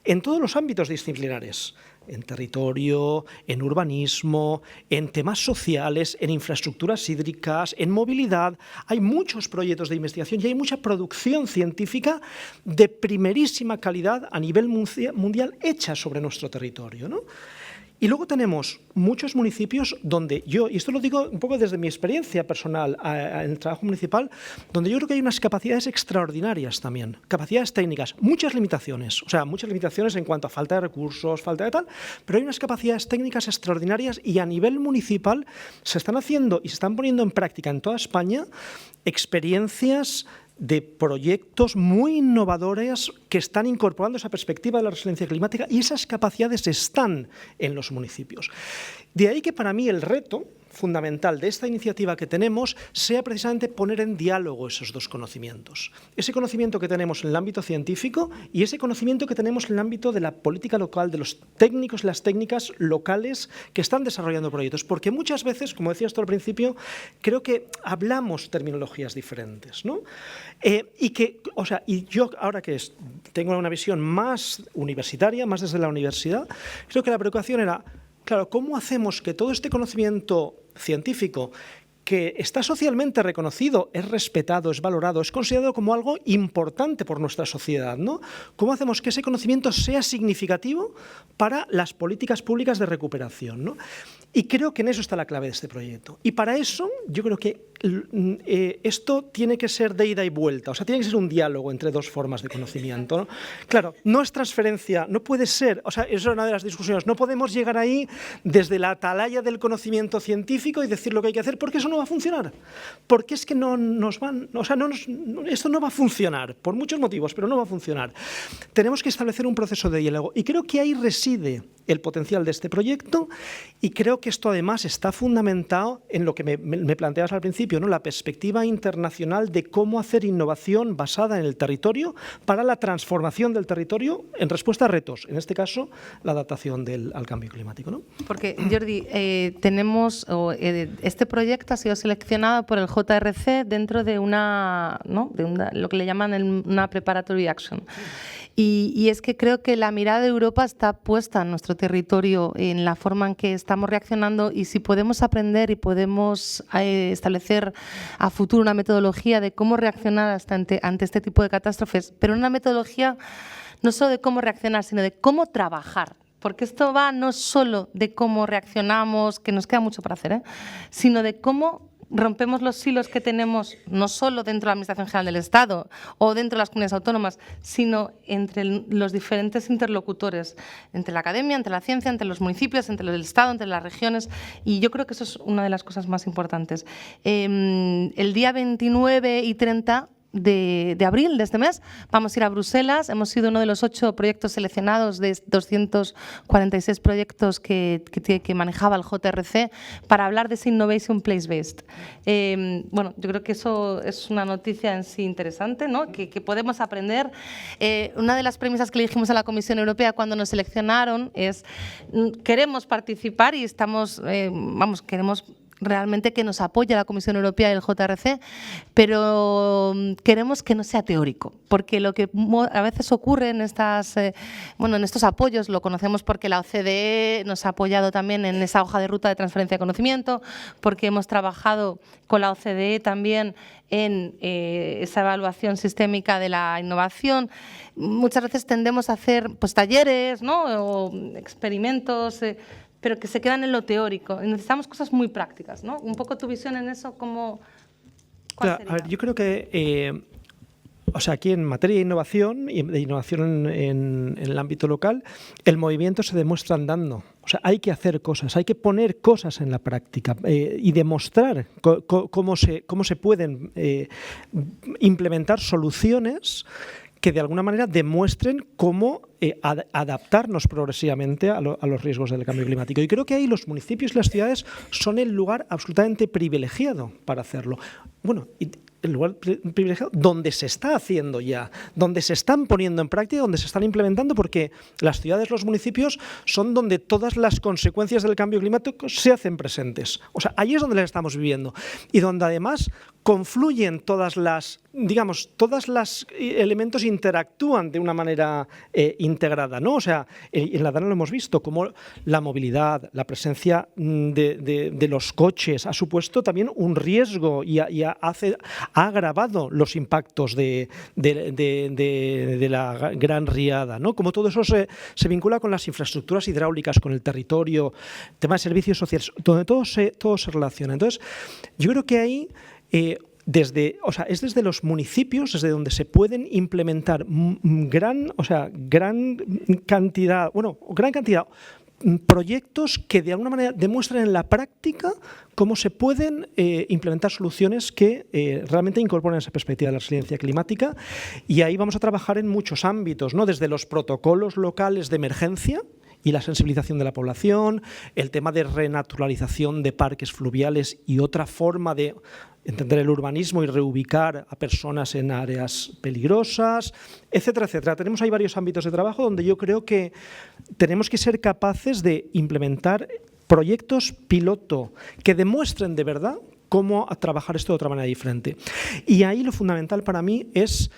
en todos los ámbitos disciplinares, en territorio, en urbanismo, en temas sociales, en infraestructuras hídricas, en movilidad. Hay muchos proyectos de investigación y hay mucha producción científica de primerísima calidad a nivel mundial hecha sobre nuestro territorio, ¿no? Y luego tenemos muchos municipios donde y esto lo digo un poco desde mi experiencia personal en el trabajo municipal, donde yo creo que hay unas capacidades extraordinarias también, capacidades técnicas, muchas limitaciones, o sea, muchas limitaciones en cuanto a falta de recursos, falta de tal, pero hay unas capacidades técnicas extraordinarias y a nivel municipal se están haciendo y se están poniendo en práctica en toda España experiencias de proyectos muy innovadores que están incorporando esa perspectiva de la resiliencia climática y esas capacidades están en los municipios. De ahí que para mí el reto fundamental de esta iniciativa que tenemos sea precisamente poner en diálogo esos dos conocimientos. Ese conocimiento que tenemos en el ámbito científico y ese conocimiento que tenemos en el ámbito de la política local, de los técnicos y las técnicas locales que están desarrollando proyectos. Porque muchas veces, como decías tú al principio, creo que hablamos terminologías diferentes, ¿no? Y yo ahora que tengo una visión más universitaria, más desde la universidad, creo que la preocupación era, claro, ¿cómo hacemos que todo este conocimiento científico que está socialmente reconocido, es respetado, es valorado, es considerado como algo importante por nuestra sociedad, ¿no? ¿Cómo hacemos que ese conocimiento sea significativo para las políticas públicas de recuperación, ¿no? Y creo que en eso está la clave de este proyecto. Y para eso yo creo que esto tiene que ser de ida y vuelta, o sea, tiene que ser un diálogo entre dos formas de conocimiento, ¿no? Claro, no es transferencia, no puede ser, o sea, eso es una de las discusiones, no podemos llegar ahí desde la atalaya del conocimiento científico y decir lo que hay que hacer, porque eso no va a funcionar, porque es que esto no va a funcionar, por muchos motivos, pero no va a funcionar. Tenemos que establecer un proceso de diálogo y creo que ahí reside el potencial de este proyecto y creo que esto además está fundamentado en lo que me planteabas al principio, ¿no? La perspectiva internacional de cómo hacer innovación basada en el territorio para la transformación del territorio en respuesta a retos, en este caso la adaptación al cambio climático, ¿no? Porque, Jordi, este proyecto ha sido seleccionado por el JRC dentro de lo que le llaman una preparatory action. Y es que creo que la mirada de Europa está puesta en nuestro territorio, en la forma en que estamos reaccionando, y si podemos aprender y podemos establecer a futuro una metodología de cómo reaccionar ante este tipo de catástrofes, pero una metodología no solo de cómo reaccionar, sino de cómo trabajar. Porque esto va no solo de cómo reaccionamos, que nos queda mucho por hacer, sino de cómo rompemos los silos que tenemos no solo dentro de la Administración General del Estado o dentro de las comunidades autónomas, sino entre los diferentes interlocutores, entre la academia, entre la ciencia, entre los municipios, entre el Estado, entre las regiones, y yo creo que eso es una de las cosas más importantes. El día 29 y 30 de abril de este mes vamos a ir a Bruselas. Hemos sido uno de los 8 proyectos seleccionados de 246 proyectos que manejaba el JRC para hablar de ese Innovation Place-Based. Bueno, yo creo que eso es una noticia en sí interesante, ¿no? Que podemos aprender. Una de las premisas que le dijimos a la Comisión Europea cuando nos seleccionaron es: queremos participar y queremos realmente que nos apoya la Comisión Europea y el JRC, pero queremos que no sea teórico, porque lo que a veces ocurre en en estos apoyos, lo conocemos porque la OCDE nos ha apoyado también en esa hoja de ruta de transferencia de conocimiento, porque hemos trabajado con la OCDE también en esa evaluación sistémica de la innovación. Muchas veces tendemos a hacer pues, talleres, ¿no? O experimentos, pero que se quedan en lo teórico. Necesitamos cosas muy prácticas, ¿no? Un poco tu visión en eso, ¿cuál sería? A ver, yo creo que aquí en materia de innovación y de innovación en el ámbito local, el movimiento se demuestra andando. O sea, hay que hacer cosas, hay que poner cosas en la práctica y demostrar cómo se pueden implementar soluciones que de alguna manera demuestren cómo adaptarnos progresivamente a los riesgos del cambio climático. Y creo que ahí los municipios y las ciudades son el lugar absolutamente privilegiado para hacerlo. Bueno, el lugar privilegiado donde se está haciendo ya, donde se están poniendo en práctica, donde se están implementando, porque las ciudades, los municipios son donde todas las consecuencias del cambio climático se hacen presentes. O sea, ahí es donde las estamos viviendo y donde además confluyen todas las elementos interactúan de una manera integrada, ¿no? O sea, en la DANA lo hemos visto, como la movilidad, la presencia de los coches ha supuesto también un riesgo y ha agravado los impactos de la gran riada, ¿no? Como todo eso se vincula con las infraestructuras hidráulicas, con el territorio, tema de servicios sociales, donde todo se relaciona. Entonces, yo creo que ahí es desde los municipios desde donde se pueden implementar gran cantidad, proyectos que de alguna manera demuestran en la práctica cómo se pueden implementar soluciones que realmente incorporan esa perspectiva de la resiliencia climática, y ahí vamos a trabajar en muchos ámbitos, ¿no? Desde los protocolos locales de emergencia y la sensibilización de la población, el tema de renaturalización de parques fluviales y otra forma de entender el urbanismo y reubicar a personas en áreas peligrosas, etcétera, etcétera. Tenemos ahí varios ámbitos de trabajo donde yo creo que tenemos que ser capaces de implementar proyectos piloto que demuestren de verdad cómo trabajar esto de otra manera diferente. Y ahí lo fundamental para mí es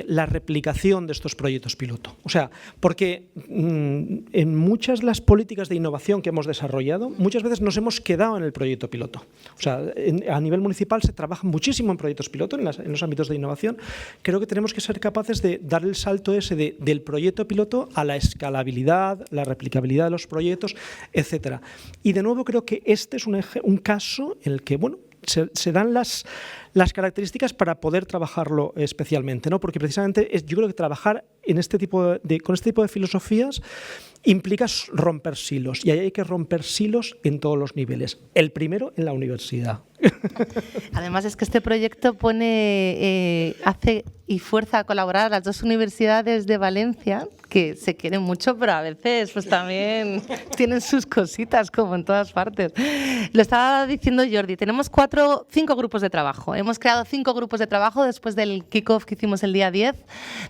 la replicación de estos proyectos piloto. O sea, porque en muchas de las políticas de innovación que hemos desarrollado, muchas veces nos hemos quedado en el proyecto piloto. O sea, a nivel municipal se trabaja muchísimo en proyectos piloto, en los ámbitos de innovación. Creo que tenemos que ser capaces de dar el salto ese del proyecto piloto a la escalabilidad, la replicabilidad de los proyectos, etcétera. Y de nuevo creo que este es un caso en el que, bueno, se dan las características para poder trabajarlo especialmente, ¿no? Porque precisamente yo creo que trabajar con este tipo de filosofías implica romper silos, y ahí hay que romper silos en todos los niveles. El primero en la universidad. Además es que este proyecto hace y fuerza a colaborar a las dos universidades de Valencia, que se quieren mucho, pero a veces pues también tienen sus cositas, como en todas partes. Lo estaba diciendo Jordi, tenemos 5 grupos de trabajo. Hemos creado 5 grupos de trabajo después del kick-off que hicimos el día 10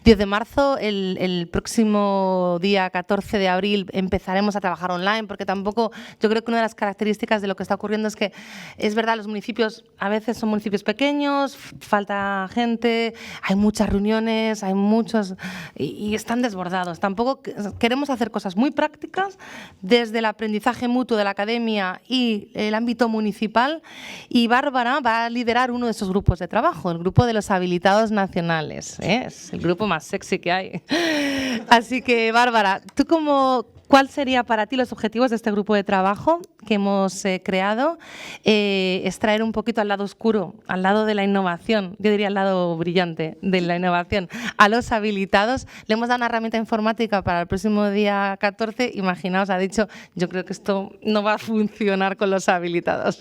de marzo. El próximo día 14 de abril empezaremos a trabajar online, porque tampoco, yo creo que una de las características de lo que está ocurriendo es que, es verdad, los municipios a veces son municipios pequeños, falta gente, hay muchas reuniones, hay muchos y están desbordados. Tampoco queremos hacer cosas muy prácticas desde el aprendizaje mutuo de la academia y el ámbito municipal, y Bárbara va a liderar uno de esos grupos de trabajo, el grupo de los habilitados nacionales. Es el grupo más sexy que hay. Así que, Bárbara, ¿cuál sería para ti los objetivos de este grupo de trabajo que hemos creado? Extraer un poquito al lado oscuro, al lado de la innovación, yo diría al lado brillante de la innovación, a los habilitados. Le hemos dado una herramienta informática para el próximo día 14. Imaginaos, ha dicho, yo creo que esto no va a funcionar con los habilitados.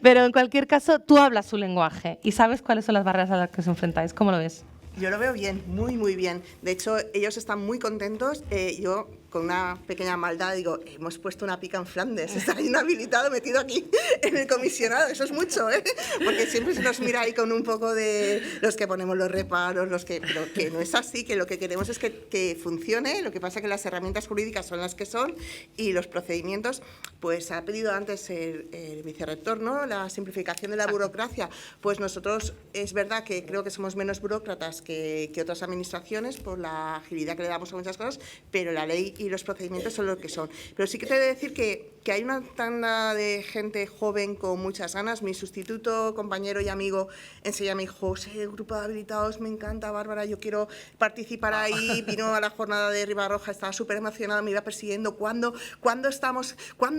Pero en cualquier caso, tú hablas su lenguaje y sabes cuáles son las barreras a las que os enfrentáis. ¿Cómo lo ves? Yo lo veo bien, muy, muy bien. De hecho, ellos están muy contentos. Yo con una pequeña maldad, digo, hemos puesto una pica en Flandes, está inhabilitado metido aquí en el comisionado, eso es mucho, ¿eh? Porque siempre se nos mira ahí con un poco de los que ponemos los reparos, pero que no es así, que lo que queremos es que funcione, lo que pasa es que las herramientas jurídicas son las que son y los procedimientos, pues ha pedido antes el vicerrector, ¿no?, la simplificación de la burocracia, pues nosotros es verdad que creo que somos menos burócratas que otras administraciones por la agilidad que le damos a muchas cosas, pero la ley y los procedimientos son lo que son. Pero sí que te he de decir que hay una tanda de gente joven con muchas ganas. Mi sustituto, compañero y amigo enseguida me dijo, ese grupo de habilitados me encanta, Bárbara, yo quiero participar ahí. Vino a la jornada de Ribarroja, estaba súper emocionado, me iba persiguiendo. ¿Cuándo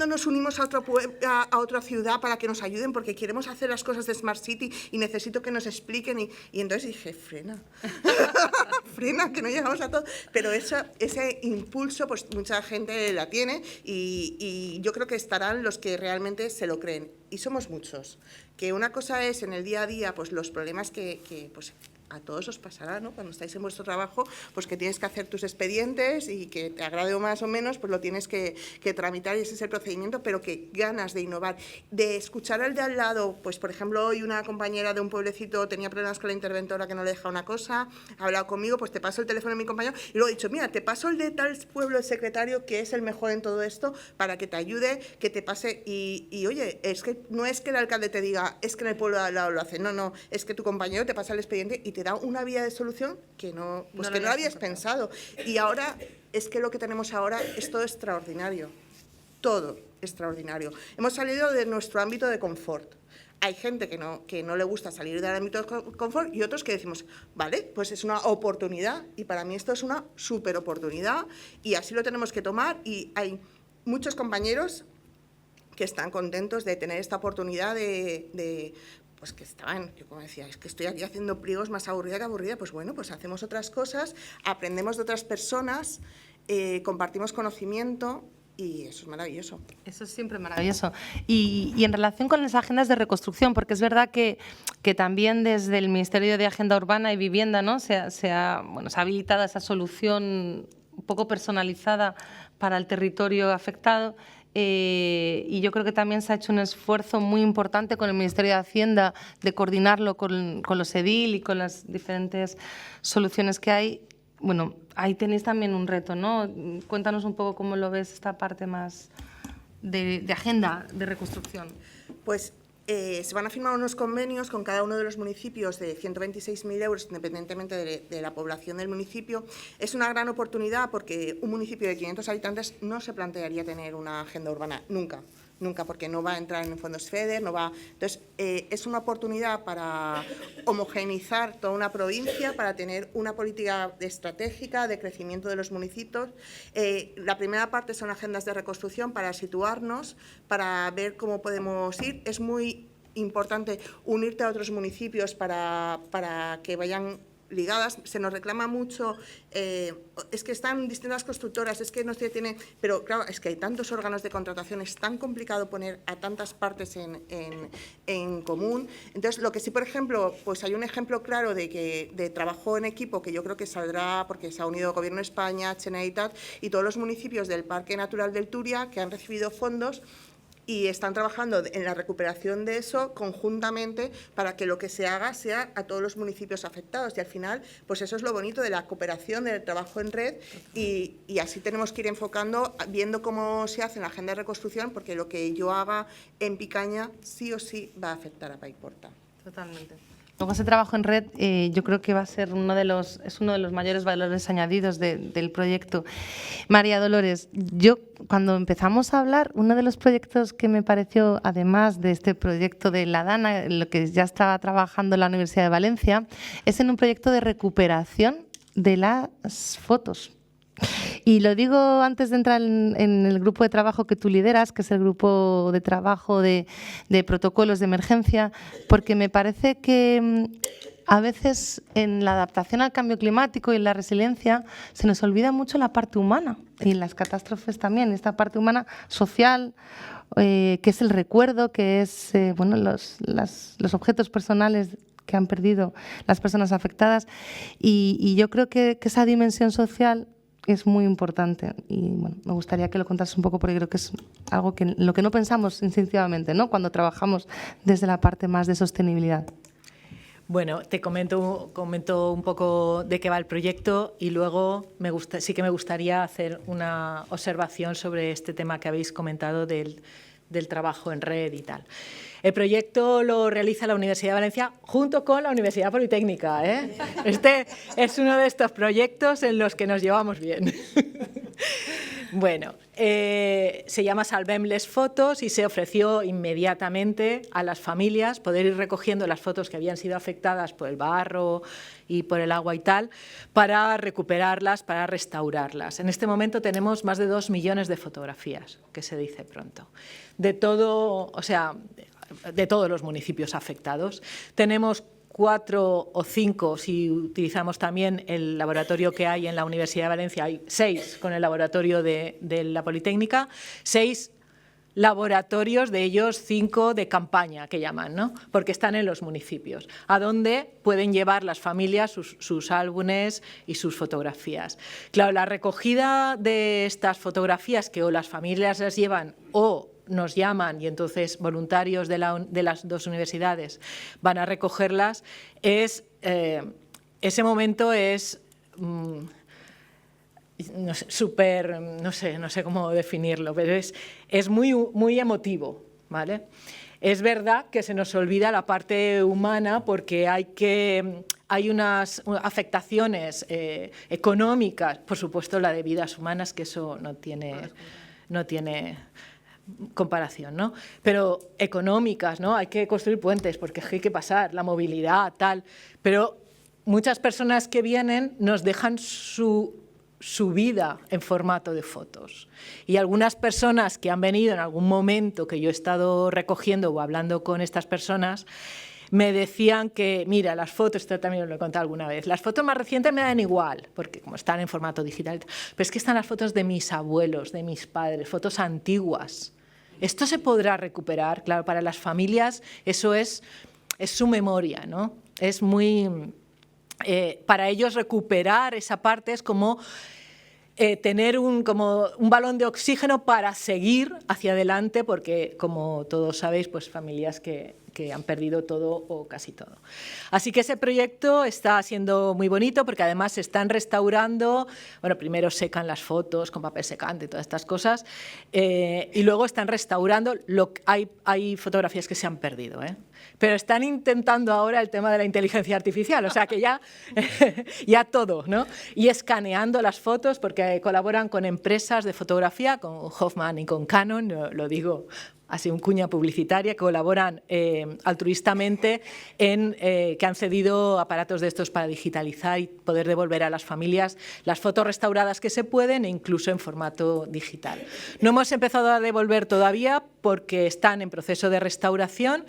nos unimos a otra ciudad para que nos ayuden? Porque queremos hacer las cosas de Smart City y necesito que nos expliquen. Y entonces dije, frena, frena, que no llegamos a todo. Pero ese impulso, pues mucha gente la tiene y yo creo que estarán los que realmente se lo creen. Y somos muchos. Que una cosa es en el día a día, pues los problemas que pues, a todos os pasará, ¿no? Cuando estáis en vuestro trabajo, pues que tienes que hacer tus expedientes y que te agrade o más o menos, pues lo tienes que tramitar y ese es el procedimiento, pero que ganas de innovar, de escuchar al de al lado. Pues, por ejemplo, hoy una compañera de un pueblecito tenía problemas con la interventora que no le deja una cosa, ha hablado conmigo, pues te paso el teléfono de mi compañero y luego he dicho, mira, te paso el de tal pueblo, el secretario, que es el mejor en todo esto, para que te ayude, que te pase y oye, es que no es que el alcalde te diga, es que en el pueblo de al lado lo hace, no, es que tu compañero te pasa el expediente y te da una vía de solución que no habías pensado. Y ahora, es que lo que tenemos ahora es todo extraordinario, todo extraordinario. Hemos salido de nuestro ámbito de confort. Hay gente que no le gusta salir del ámbito de confort y otros que decimos, vale, pues es una oportunidad y para mí esto es una súper oportunidad y así lo tenemos que tomar y hay muchos compañeros que están contentos de tener esta oportunidad pues que estaban, yo como decía, es que estoy aquí haciendo pliegos más aburrida que aburrida, pues bueno, pues hacemos otras cosas, aprendemos de otras personas, compartimos conocimiento y eso es maravilloso. Eso es siempre maravilloso. Y en relación con las agendas de reconstrucción, porque es verdad que también desde el Ministerio de Agenda Urbana y Vivienda, ¿no?, se ha habilitado esa solución un poco personalizada para el territorio afectado. Y yo creo que también se ha hecho un esfuerzo muy importante con el Ministerio de Hacienda de coordinarlo con los edil y con las diferentes soluciones que hay. Bueno, ahí tenéis también un reto, ¿no? Cuéntanos un poco cómo lo ves esta parte más de agenda de reconstrucción. Pues se van a firmar unos convenios con cada uno de los municipios de 126.000 euros, independientemente de la población del municipio. Es una gran oportunidad porque un municipio de 500 habitantes no se plantearía tener una agenda urbana nunca, porque no va a entrar en fondos FEDER, no va. Entonces, es una oportunidad para homogeneizar toda una provincia, para tener una política estratégica de crecimiento de los municipios. La primera parte son agendas de reconstrucción para situarnos, para ver cómo podemos ir. Es muy importante unirte a otros municipios para que vayan ligadas. Se nos reclama mucho, es que están distintas constructoras, es que no se tiene, pero claro, es que hay tantos órganos de contratación, es tan complicado poner a tantas partes en común. Entonces, lo que sí, por ejemplo, pues hay un ejemplo claro de trabajo en equipo que yo creo que saldrá porque se ha unido el Gobierno de España, Generalitat y todos los municipios del Parque Natural del Turia que han recibido fondos y están trabajando en la recuperación de eso conjuntamente para que lo que se haga sea a todos los municipios afectados. Y al final, pues eso es lo bonito de la cooperación, del trabajo en red y así tenemos que ir enfocando, viendo cómo se hace en la agenda de reconstrucción, porque lo que yo haga en Picaña sí o sí va a afectar a Paiporta. Totalmente. Luego ese trabajo en red yo creo que va a ser uno de los mayores valores añadidos del proyecto. María Dolores, yo cuando empezamos a hablar, uno de los proyectos que me pareció, además de este proyecto de la Dana, en lo que ya estaba trabajando en la Universidad de Valencia, es en un proyecto de recuperación de las fotos. Y lo digo antes de entrar en el grupo de trabajo que tú lideras, que es el grupo de trabajo de protocolos de emergencia, porque me parece que a veces en la adaptación al cambio climático y en la resiliencia se nos olvida mucho la parte humana y en las catástrofes también, esta parte humana social, que es el recuerdo, que es los objetos personales que han perdido las personas afectadas. Y yo creo que esa dimensión social es muy importante y bueno, me gustaría que lo contases un poco porque creo que es algo que lo que no pensamos instintivamente, ¿no?, cuando trabajamos desde la parte más de sostenibilidad. Bueno, te comento un poco de qué va el proyecto y luego sí que me gustaría hacer una observación sobre este tema que habéis comentado del trabajo en red y tal. El proyecto lo realiza la Universidad de Valencia junto con la Universidad Politécnica, ¿eh? Este es uno de estos proyectos en los que nos llevamos bien. Bueno, se llama Salvem les fotos y se ofreció inmediatamente a las familias poder ir recogiendo las fotos que habían sido afectadas por el barro y por el agua y tal, para recuperarlas, para restaurarlas. En este momento tenemos más de 2 millones de fotografías, que se dice pronto, de todo, o sea, de todos los municipios afectados. Tenemos 4 o 5, si utilizamos también el laboratorio que hay en la Universidad de Valencia, hay 6 con el laboratorio de la Politécnica, 6 laboratorios, de ellos 5 de campaña, que llaman, ¿no?, porque están en los municipios, a donde pueden llevar las familias sus álbumes y sus fotografías. Claro, la recogida de estas fotografías, que o las familias las llevan o nos llaman y entonces voluntarios de las 2 universidades van a recogerlas, ese momento es no sé cómo definirlo, pero es muy emotivo, ¿vale? Es verdad que se nos olvida la parte humana porque hay unas afectaciones económicas, por supuesto la de vidas humanas, que eso no tiene comparación, ¿no?, pero económicas, ¿no? Hay que construir puentes porque hay que pasar, la movilidad, tal, pero muchas personas que vienen nos dejan su vida en formato de fotos, y algunas personas que han venido en algún momento que yo he estado recogiendo o hablando con estas personas me decían que, mira, las fotos, esto también lo he contado alguna vez, las fotos más recientes me dan igual, porque como están en formato digital, pero es que están las fotos de mis abuelos, de mis padres, fotos antiguas. ¿Esto se podrá recuperar? Claro, para las familias eso es su memoria, ¿no? Es muy... para ellos recuperar esa parte es como tener como un balón de oxígeno para seguir hacia adelante, porque, como todos sabéis, pues familias que han perdido todo o casi todo. Así que ese proyecto está siendo muy bonito porque además se están restaurando, bueno, primero secan las fotos con papel secante y todas estas cosas, y luego están restaurando, hay fotografías que se han perdido, pero están intentando ahora el tema de la inteligencia artificial, o sea que ya todo, ¿no? Y escaneando las fotos, porque colaboran con empresas de fotografía, con Hoffman y con Canon, lo digo así, un cuña publicitaria, que colaboran altruistamente que han cedido aparatos de estos para digitalizar y poder devolver a las familias las fotos restauradas que se pueden, e incluso en formato digital. No hemos empezado a devolver todavía porque están en proceso de restauración.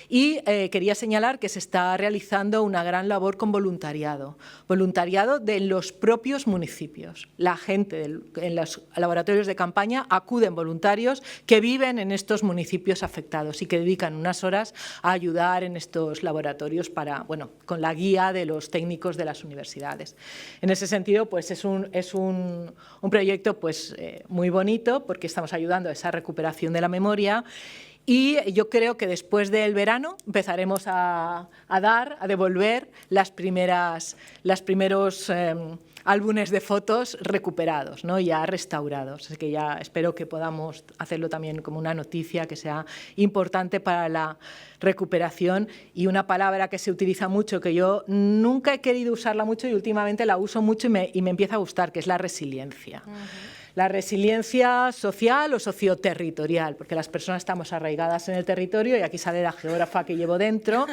Y quería señalar que se está realizando una gran labor con voluntariado de los propios municipios. La gente en los laboratorios de campaña acuden voluntarios que viven en estos municipios afectados y que dedican unas horas a ayudar en estos laboratorios con la guía de los técnicos de las universidades. En ese sentido, pues es un proyecto pues, muy bonito, porque estamos ayudando a esa recuperación de la memoria. Y yo creo que después del verano empezaremos a devolver los primeros álbumes de fotos recuperados, ¿no?, ya restaurados. Así que ya espero que podamos hacerlo también como una noticia que sea importante para la recuperación. Y una palabra que se utiliza mucho, que yo nunca he querido usarla mucho y últimamente la uso mucho y me empieza a gustar, que es la resiliencia. La resiliencia social o socioterritorial, porque las personas estamos arraigadas en el territorio, y aquí sale la geógrafa que llevo dentro,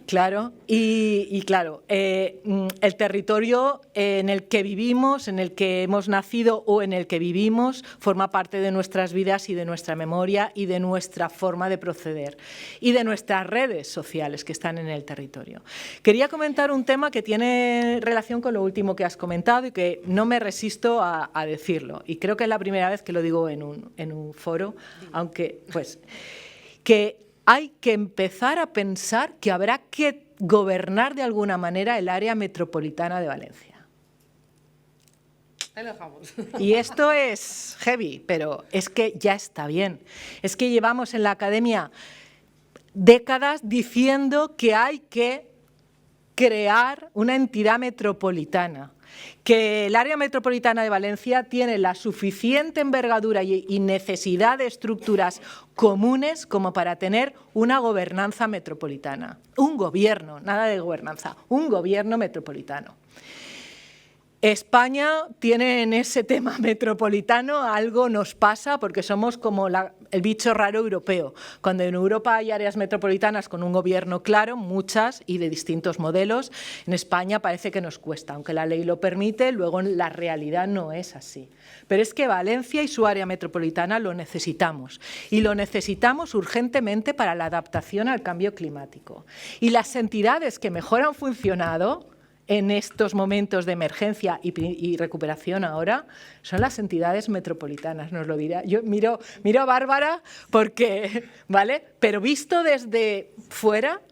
claro, y claro, el territorio en el que vivimos, en el que hemos nacido o en el que vivimos, forma parte de nuestras vidas y de nuestra memoria y de nuestra forma de proceder y de nuestras redes sociales que están en el territorio. Quería comentar un tema que tiene relación con lo último que has comentado y que no me resisto a decirlo. Y creo que es la primera vez que lo digo en un foro, aunque pues que hay que empezar a pensar que habrá que gobernar de alguna manera el área metropolitana de Valencia. Ahí lo dejamos. Y esto es heavy, pero es que ya está bien. Es que llevamos en la academia décadas diciendo que hay que crear una entidad metropolitana, que el área metropolitana de Valencia tiene la suficiente envergadura y necesidad de estructuras comunes como para tener una gobernanza metropolitana. Un gobierno, nada de gobernanza, un gobierno metropolitano. España tiene en ese tema metropolitano, algo nos pasa porque somos como el bicho raro europeo. Cuando en Europa hay áreas metropolitanas con un gobierno claro, muchas y de distintos modelos, en España parece que nos cuesta, aunque la ley lo permite, luego la realidad no es así. Pero es que Valencia y su área metropolitana lo necesitamos y lo necesitamos urgentemente para la adaptación al cambio climático. Y las entidades que mejor han funcionado en estos momentos de emergencia y recuperación ahora son las entidades metropolitanas, nos lo dirá. Yo miro a Bárbara porque, ¿vale? Pero visto desde fuera,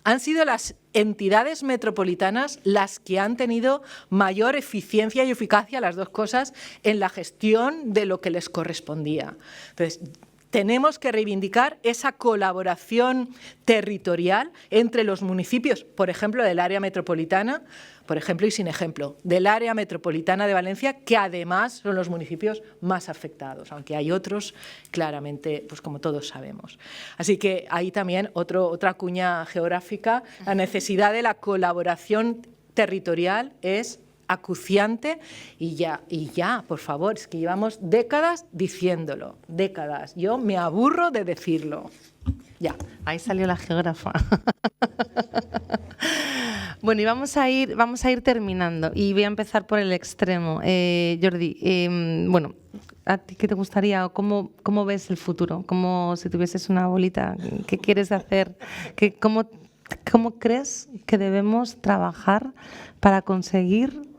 han sido las entidades metropolitanas las que han tenido mayor eficiencia y eficacia, las dos cosas, en la gestión de lo que les correspondía. Entonces, tenemos que reivindicar esa colaboración territorial entre los municipios, por ejemplo, del área metropolitana, por ejemplo y sin ejemplo, del área metropolitana de Valencia, que además son los municipios más afectados, aunque hay otros claramente, pues como todos sabemos. Así que ahí también otra cuña geográfica, la necesidad de la colaboración territorial es acuciante y ya, por favor, es que llevamos décadas diciéndolo, décadas. Yo me aburro de decirlo. Ya. Ahí salió la geógrafa. Bueno, y vamos a ir terminando y voy a empezar por el extremo. Jordi, bueno, ¿a ti qué te gustaría o cómo ves el futuro? Como si tuvieses una bolita, ¿qué quieres hacer? ¿Cómo crees que debemos trabajar para conseguir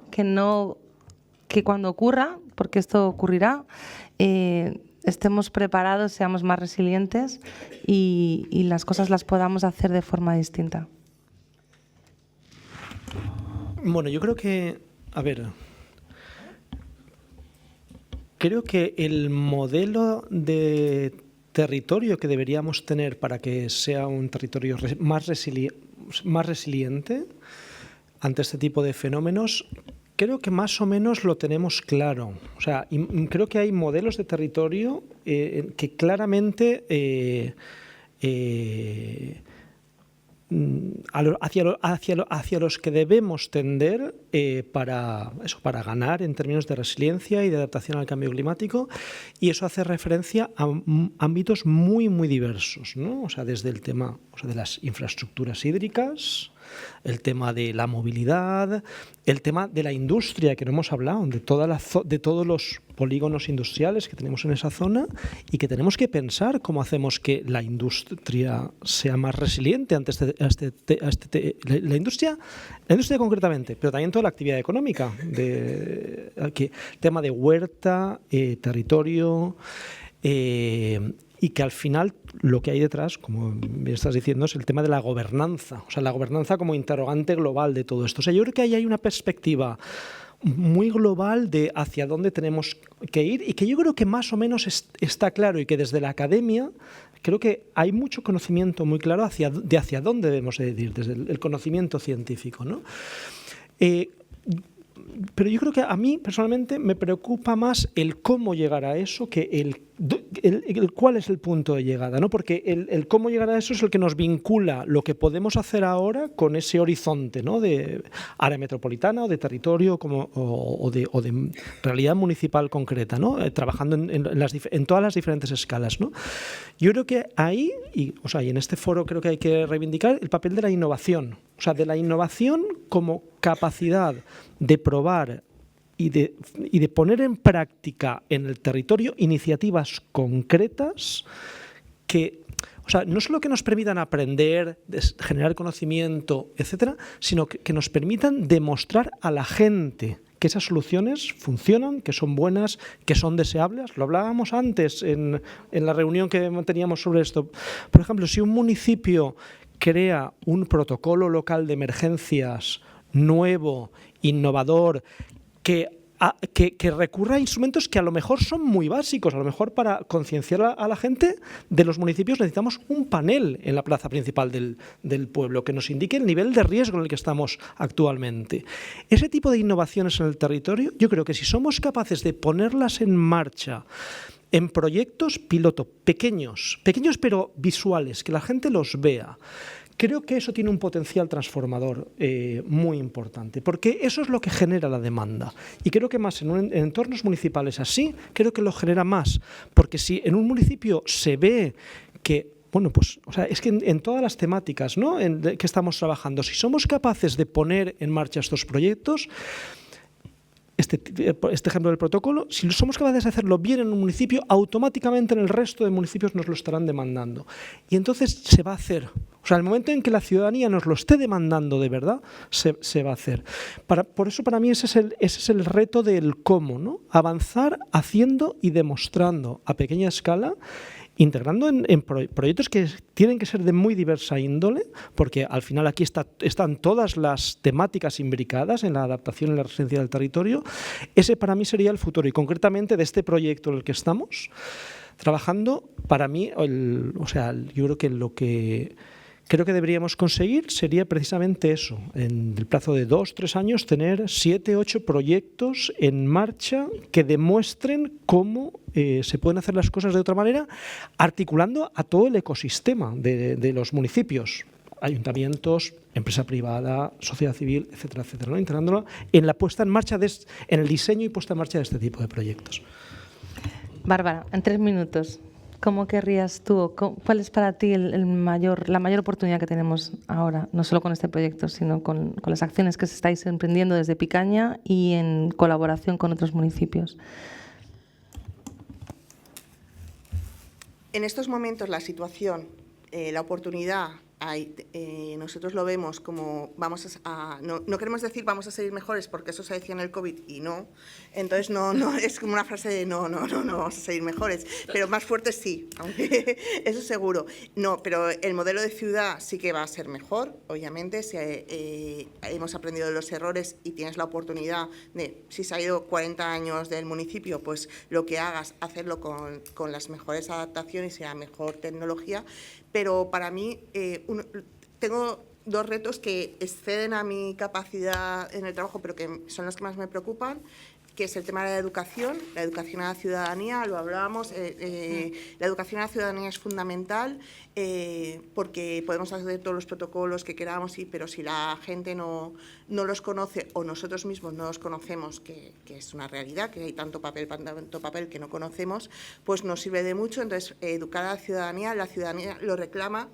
que cuando ocurra, porque esto ocurrirá, estemos preparados, seamos más resilientes y las cosas las podamos hacer de forma distinta? Bueno, yo creo que, creo que el modelo de territorio que deberíamos tener para que sea un territorio más resiliente ante este tipo de fenómenos, creo que más o menos lo tenemos claro. O sea, creo que hay modelos de territorio que claramente hacia los que debemos tender para ganar en términos de resiliencia y de adaptación al cambio climático, y eso hace referencia a ámbitos muy, muy diversos, ¿no? O sea, desde el tema de las infraestructuras hídricas, el tema de la movilidad, el tema de la industria, que no hemos hablado, de todos los polígonos industriales que tenemos en esa zona y que tenemos que pensar cómo hacemos que la industria sea más resiliente ante la industria concretamente, pero también toda la actividad económica, tema de huerta, territorio, y que al final lo que hay detrás, como bien estás diciendo, es el tema de la gobernanza, o sea, la gobernanza como interrogante global de todo esto. O sea, yo creo que ahí hay una perspectiva muy global de hacia dónde tenemos que ir y que yo creo que más o menos está claro, y que desde la academia creo que hay mucho conocimiento muy claro de hacia dónde debemos de ir, desde el conocimiento científico, ¿no? Pero yo creo que a mí personalmente me preocupa más el cómo llegar a eso que el cuál es el punto de llegada, ¿no? Porque el cómo llegar a eso es el que nos vincula lo que podemos hacer ahora con ese horizonte, ¿no? De área metropolitana o de territorio o de realidad municipal concreta, ¿no? Trabajando en todas las diferentes escalas, ¿no? Yo creo que ahí, y en este foro creo que hay que reivindicar el papel de la innovación, o sea, de la innovación como capacidad de probar y de poner en práctica en el territorio iniciativas concretas que, no solo que nos permitan aprender, generar conocimiento, etcétera, sino que nos permitan demostrar a la gente que esas soluciones funcionan, que son buenas, que son deseables. Lo hablábamos antes en la reunión que teníamos sobre esto. Por ejemplo, si un municipio crea un protocolo local de emergencias nuevo, innovador, que que recurra a instrumentos que a lo mejor son muy básicos. A lo mejor para concienciar a la gente de los municipios necesitamos un panel en la plaza principal del pueblo que nos indique el nivel de riesgo en el que estamos actualmente. Ese tipo de innovaciones en el territorio, yo creo que si somos capaces de ponerlas en marcha en proyectos piloto pequeños pero visuales, que la gente los vea, creo que eso tiene un potencial transformador muy importante, porque eso es lo que genera la demanda. Y creo que más en entornos municipales así, creo que lo genera más, porque si en un municipio se ve que bueno, pues, o sea, es que en todas las temáticas, ¿no?, que estamos trabajando, si somos capaces de poner en marcha estos proyectos, este ejemplo del protocolo, si somos capaces de hacerlo bien en un municipio, automáticamente en el resto de municipios nos lo estarán demandando. Y entonces se va a hacer. O sea, el momento en que la ciudadanía nos lo esté demandando de verdad, se va a hacer. Por eso, para mí, ese es el reto del cómo, ¿no? Avanzar haciendo y demostrando a pequeña escala, integrando en proyectos que tienen que ser de muy diversa índole, porque al final aquí están todas las temáticas imbricadas en la adaptación y la resistencia del territorio. Ese para mí sería el futuro, y concretamente de este proyecto en el que estamos trabajando, para mí, yo creo que lo que creo que deberíamos conseguir sería precisamente eso, en el plazo de 2 o 3 años, tener 7 o 8 proyectos en marcha que demuestren cómo se pueden hacer las cosas de otra manera, articulando a todo el ecosistema de los municipios, ayuntamientos, empresa privada, sociedad civil, etcétera, etcétera, ¿no? Integrándolo en la puesta en marcha, en el diseño y puesta en marcha de este tipo de proyectos. Bárbara, en 3 minutos, ¿cómo querrías tú, cuál es para ti la mayor oportunidad que tenemos ahora, no solo con este proyecto, sino con las acciones que se estáis emprendiendo desde Picaña y en colaboración con otros municipios? En estos momentos la situación, la oportunidad, nosotros lo vemos como no queremos decir vamos a salir mejores, porque eso se decía en el COVID y no, entonces no es como una frase de no vamos a salir mejores, pero más fuertes sí, aunque eso seguro. No, pero el modelo de ciudad sí que va a ser mejor, obviamente, hemos aprendido de los errores y tienes la oportunidad de, si se ha ido 40 años del municipio, pues lo que hagas, hacerlo con las mejores adaptaciones y la mejor tecnología. Pero para mí tengo 2 retos que exceden a mi capacidad en el trabajo, pero que son los que más me preocupan, que es el tema de la educación a la ciudadanía, lo hablábamos, la educación a la ciudadanía es fundamental, porque podemos hacer todos los protocolos que queramos, pero si la gente no los conoce, o nosotros mismos no los conocemos, que es una realidad, que hay tanto papel que no conocemos, pues nos sirve de mucho. Entonces, educar a la ciudadanía lo reclama.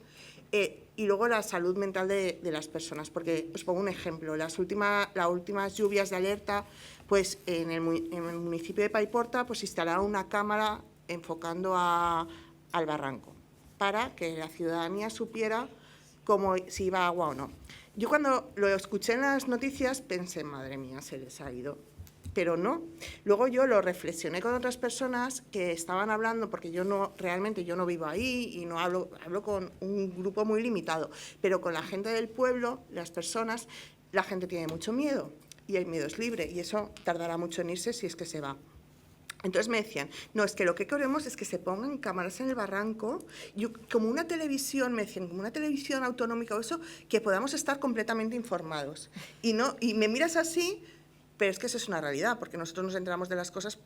Y luego la salud mental de las personas, porque os pongo un ejemplo, las últimas lluvias de alerta, pues en el municipio de Paiporta pues instalaron una cámara enfocando al barranco, para que la ciudadanía supiera si iba agua o no. Yo cuando lo escuché en las noticias pensé, madre mía, se les ha ido. Pero no. Luego yo lo reflexioné con otras personas que estaban hablando, porque realmente yo no vivo ahí y no hablo con un grupo muy limitado, pero con la gente del pueblo, las personas, la gente tiene mucho miedo y el miedo es libre y eso tardará mucho en irse si es que se va. Entonces me decían, no, es que lo que queremos es que se pongan cámaras en el barranco, como una televisión, me decían, como una televisión autonómica o eso, que podamos estar completamente informados. Y me miras así. Pero es que eso es una realidad, porque nosotros nos enteramos de las cosas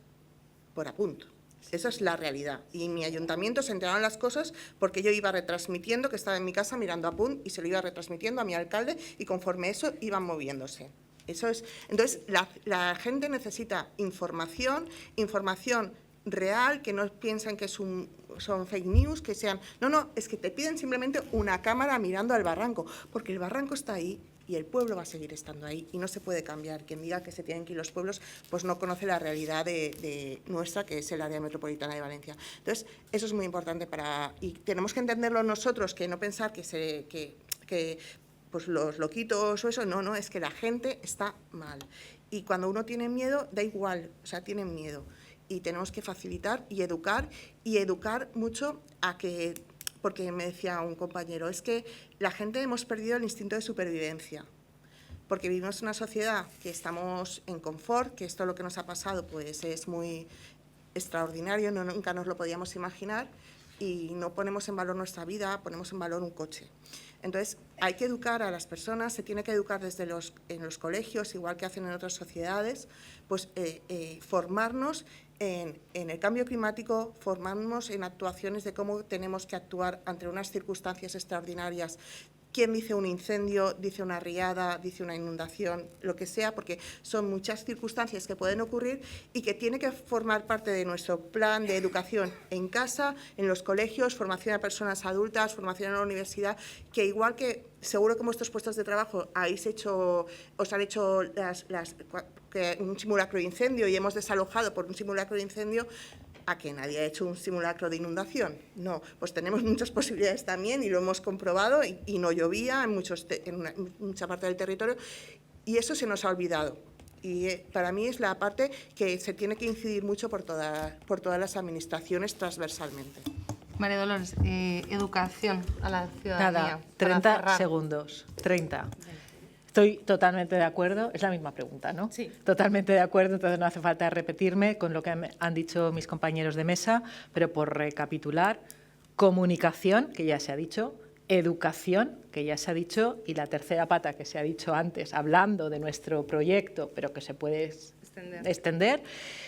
por apunto. Esa es la realidad. Y en mi ayuntamiento se enteraron las cosas porque yo iba retransmitiendo, que estaba en mi casa mirando a Punt, y se lo iba retransmitiendo a mi alcalde, y conforme eso iban moviéndose. Eso es. Entonces, la gente necesita información real, que no piensen que son fake news, que sean... No, es que te piden simplemente una cámara mirando al barranco, porque el barranco está ahí, y el pueblo va a seguir estando ahí y no se puede cambiar. Quien diga que se tienen que ir los pueblos, pues no conoce la realidad de nuestra, que es el área metropolitana de Valencia. Entonces, eso es muy importante y tenemos que entenderlo nosotros, que no pensar que pues los loquitos o eso, no, es que la gente está mal. Y cuando uno tiene miedo, da igual, o sea, tienen miedo. Y tenemos que facilitar y educar mucho porque me decía un compañero, es que la gente hemos perdido el instinto de supervivencia. porque vivimos en una sociedad que estamos en confort, que esto lo que nos ha pasado pues es muy extraordinario, nunca nos lo podíamos imaginar, y no ponemos en valor nuestra vida, ponemos en valor un coche. Entonces, hay que educar a las personas, se tiene que educar en los colegios, igual que hacen en otras sociedades, pues formarnos en el cambio climático, formarnos en actuaciones de cómo tenemos que actuar ante unas circunstancias extraordinarias. ¿Quién dice un incendio, dice una riada, dice una inundación, lo que sea? Porque son muchas circunstancias que pueden ocurrir y que tiene que formar parte de nuestro plan de educación en casa, en los colegios, formación a personas adultas, formación en la universidad, que igual que seguro que en vuestros puestos de trabajo os han hecho un simulacro de incendio y hemos desalojado por un simulacro de incendio. ¿A que nadie ha hecho un simulacro de inundación? No, pues tenemos muchas posibilidades también y lo hemos comprobado y no llovía en mucha parte del territorio y eso se nos ha olvidado. Y para mí es la parte que se tiene que incidir mucho por todas las administraciones transversalmente. María Dolores, educación a la ciudadanía. Nada, 30 segundos, 30. Estoy totalmente de acuerdo, es la misma pregunta, ¿no? Sí. Totalmente de acuerdo, entonces no hace falta repetirme con lo que han dicho mis compañeros de mesa, pero por recapitular, comunicación, que ya se ha dicho, educación, que ya se ha dicho, y la tercera pata que se ha dicho antes, hablando de nuestro proyecto, pero que se puede extender,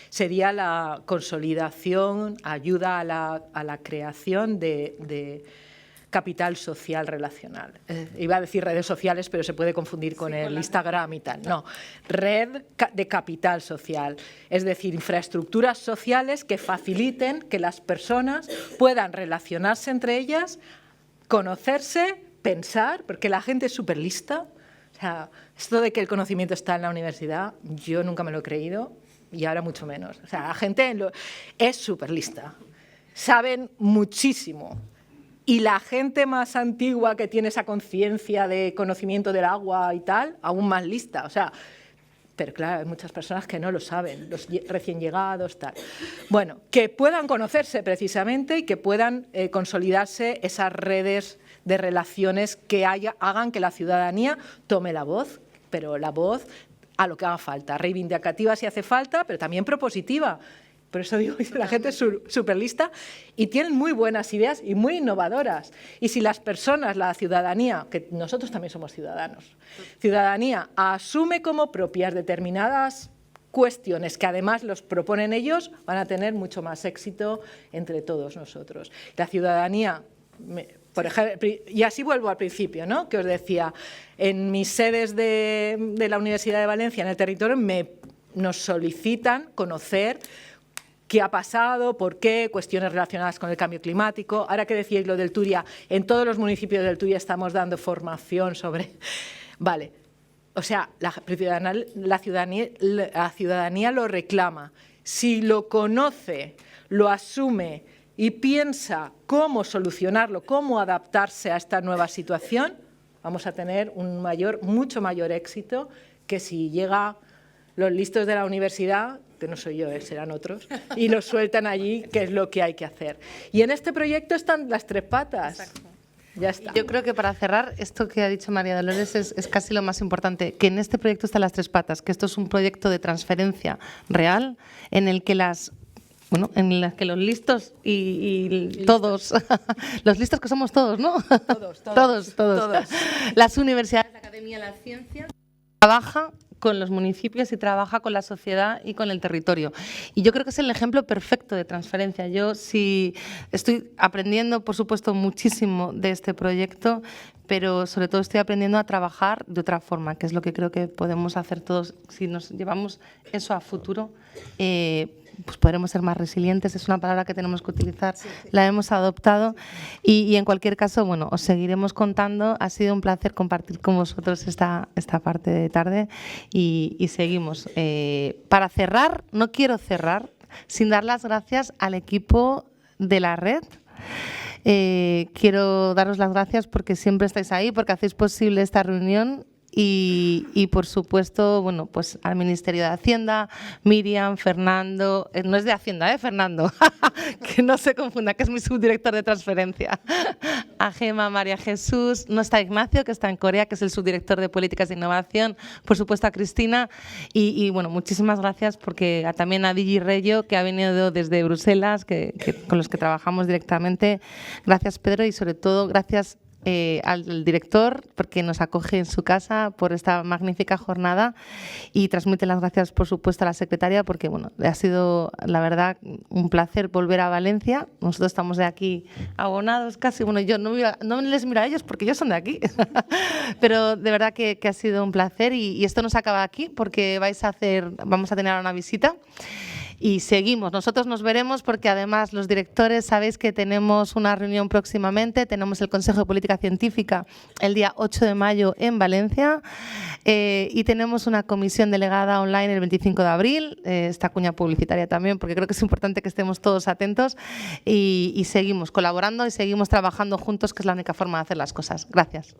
sería la consolidación, ayuda a la creación de capital social relacional. Iba a decir redes sociales, pero se puede confundir con el Instagram y tal. No, red de capital social, es decir, infraestructuras sociales que faciliten que las personas puedan relacionarse entre ellas, conocerse, pensar, porque la gente es súper lista. O sea, esto de que el conocimiento está en la universidad, yo nunca me lo he creído y ahora mucho menos. O sea, la gente es súper lista, saben muchísimo. Y la gente más antigua que tiene esa conciencia de conocimiento del agua y tal, aún más lista. O sea, pero claro, hay muchas personas que no lo saben, los recién llegados, tal. Bueno, que puedan conocerse precisamente y que puedan consolidarse esas redes de relaciones que hagan que la ciudadanía tome la voz, pero la voz a lo que haga falta, reivindicativa si hace falta, pero también propositiva. Por eso digo, la gente es súper lista y tienen muy buenas ideas y muy innovadoras. Y si las personas, la ciudadanía, que nosotros también somos ciudadanos, ciudadanía asume como propias determinadas cuestiones que además los proponen ellos, van a tener mucho más éxito entre todos nosotros. La ciudadanía, por ejemplo, y así vuelvo al principio, ¿no?, que os decía, en mis sedes de la Universidad de Valencia, en el territorio, nos solicitan conocer qué ha pasado, por qué, cuestiones relacionadas con el cambio climático. Ahora que decíais lo del Turia, en todos los municipios del Turia estamos dando formación sobre... Vale, o sea, la ciudadanía lo reclama. Si lo conoce, lo asume y piensa cómo solucionarlo, cómo adaptarse a esta nueva situación, vamos a tener mucho mayor éxito que si llega los listos de la universidad, que no soy yo, serán otros, y los sueltan allí, que es lo que hay que hacer. Y en este proyecto están las tres patas. Exacto. Ya está. Yo creo que para cerrar, esto que ha dicho María Dolores es casi lo más importante, que en este proyecto están las tres patas, que esto es un proyecto de transferencia real en el que los listos y todos, los listos que somos todos, ¿no? Todos. Las universidades, la Academia de las Ciencias, trabaja con los municipios y trabaja con la sociedad y con el territorio. Y yo creo que es el ejemplo perfecto de transferencia. Yo sí estoy aprendiendo, por supuesto, muchísimo de este proyecto, pero sobre todo estoy aprendiendo a trabajar de otra forma, que es lo que creo que podemos hacer todos. Si nos llevamos eso a futuro, pues podremos ser más resilientes, es una palabra que tenemos que utilizar, la hemos adoptado y en cualquier caso, bueno, os seguiremos contando. Ha sido un placer compartir con vosotros esta parte de tarde y seguimos. Para cerrar, no quiero cerrar sin dar las gracias al equipo de la red. Quiero daros las gracias porque siempre estáis ahí, porque hacéis posible esta reunión. Y por supuesto, bueno, pues al Ministerio de Hacienda, Miriam, Fernando, no es de Hacienda, Fernando, que no se confunda, que es mi subdirector de transferencia. A Gema, María Jesús, no está Ignacio, que está en Corea, que es el subdirector de políticas de innovación, por supuesto a Cristina, y bueno, muchísimas gracias porque también a Digi Reyo, que ha venido desde Bruselas, con los que trabajamos directamente. Gracias, Pedro, y sobre todo gracias al director, porque nos acoge en su casa por esta magnífica jornada, y transmite las gracias, por supuesto, a la secretaria, porque bueno, ha sido, la verdad, un placer volver a Valencia. Nosotros estamos de aquí abonados casi. Bueno, yo no les miro a ellos porque ellos son de aquí, pero de verdad que ha sido un placer, y esto no se acaba aquí porque vamos a tener una visita. Y seguimos, nosotros nos veremos porque además los directores sabéis que tenemos una reunión próximamente, tenemos el Consejo de Política Científica el día 8 de mayo en Valencia, y tenemos una comisión delegada online el 25 de abril, esta cuña publicitaria también, porque creo que es importante que estemos todos atentos, y seguimos colaborando y seguimos trabajando juntos, que es la única forma de hacer las cosas. Gracias.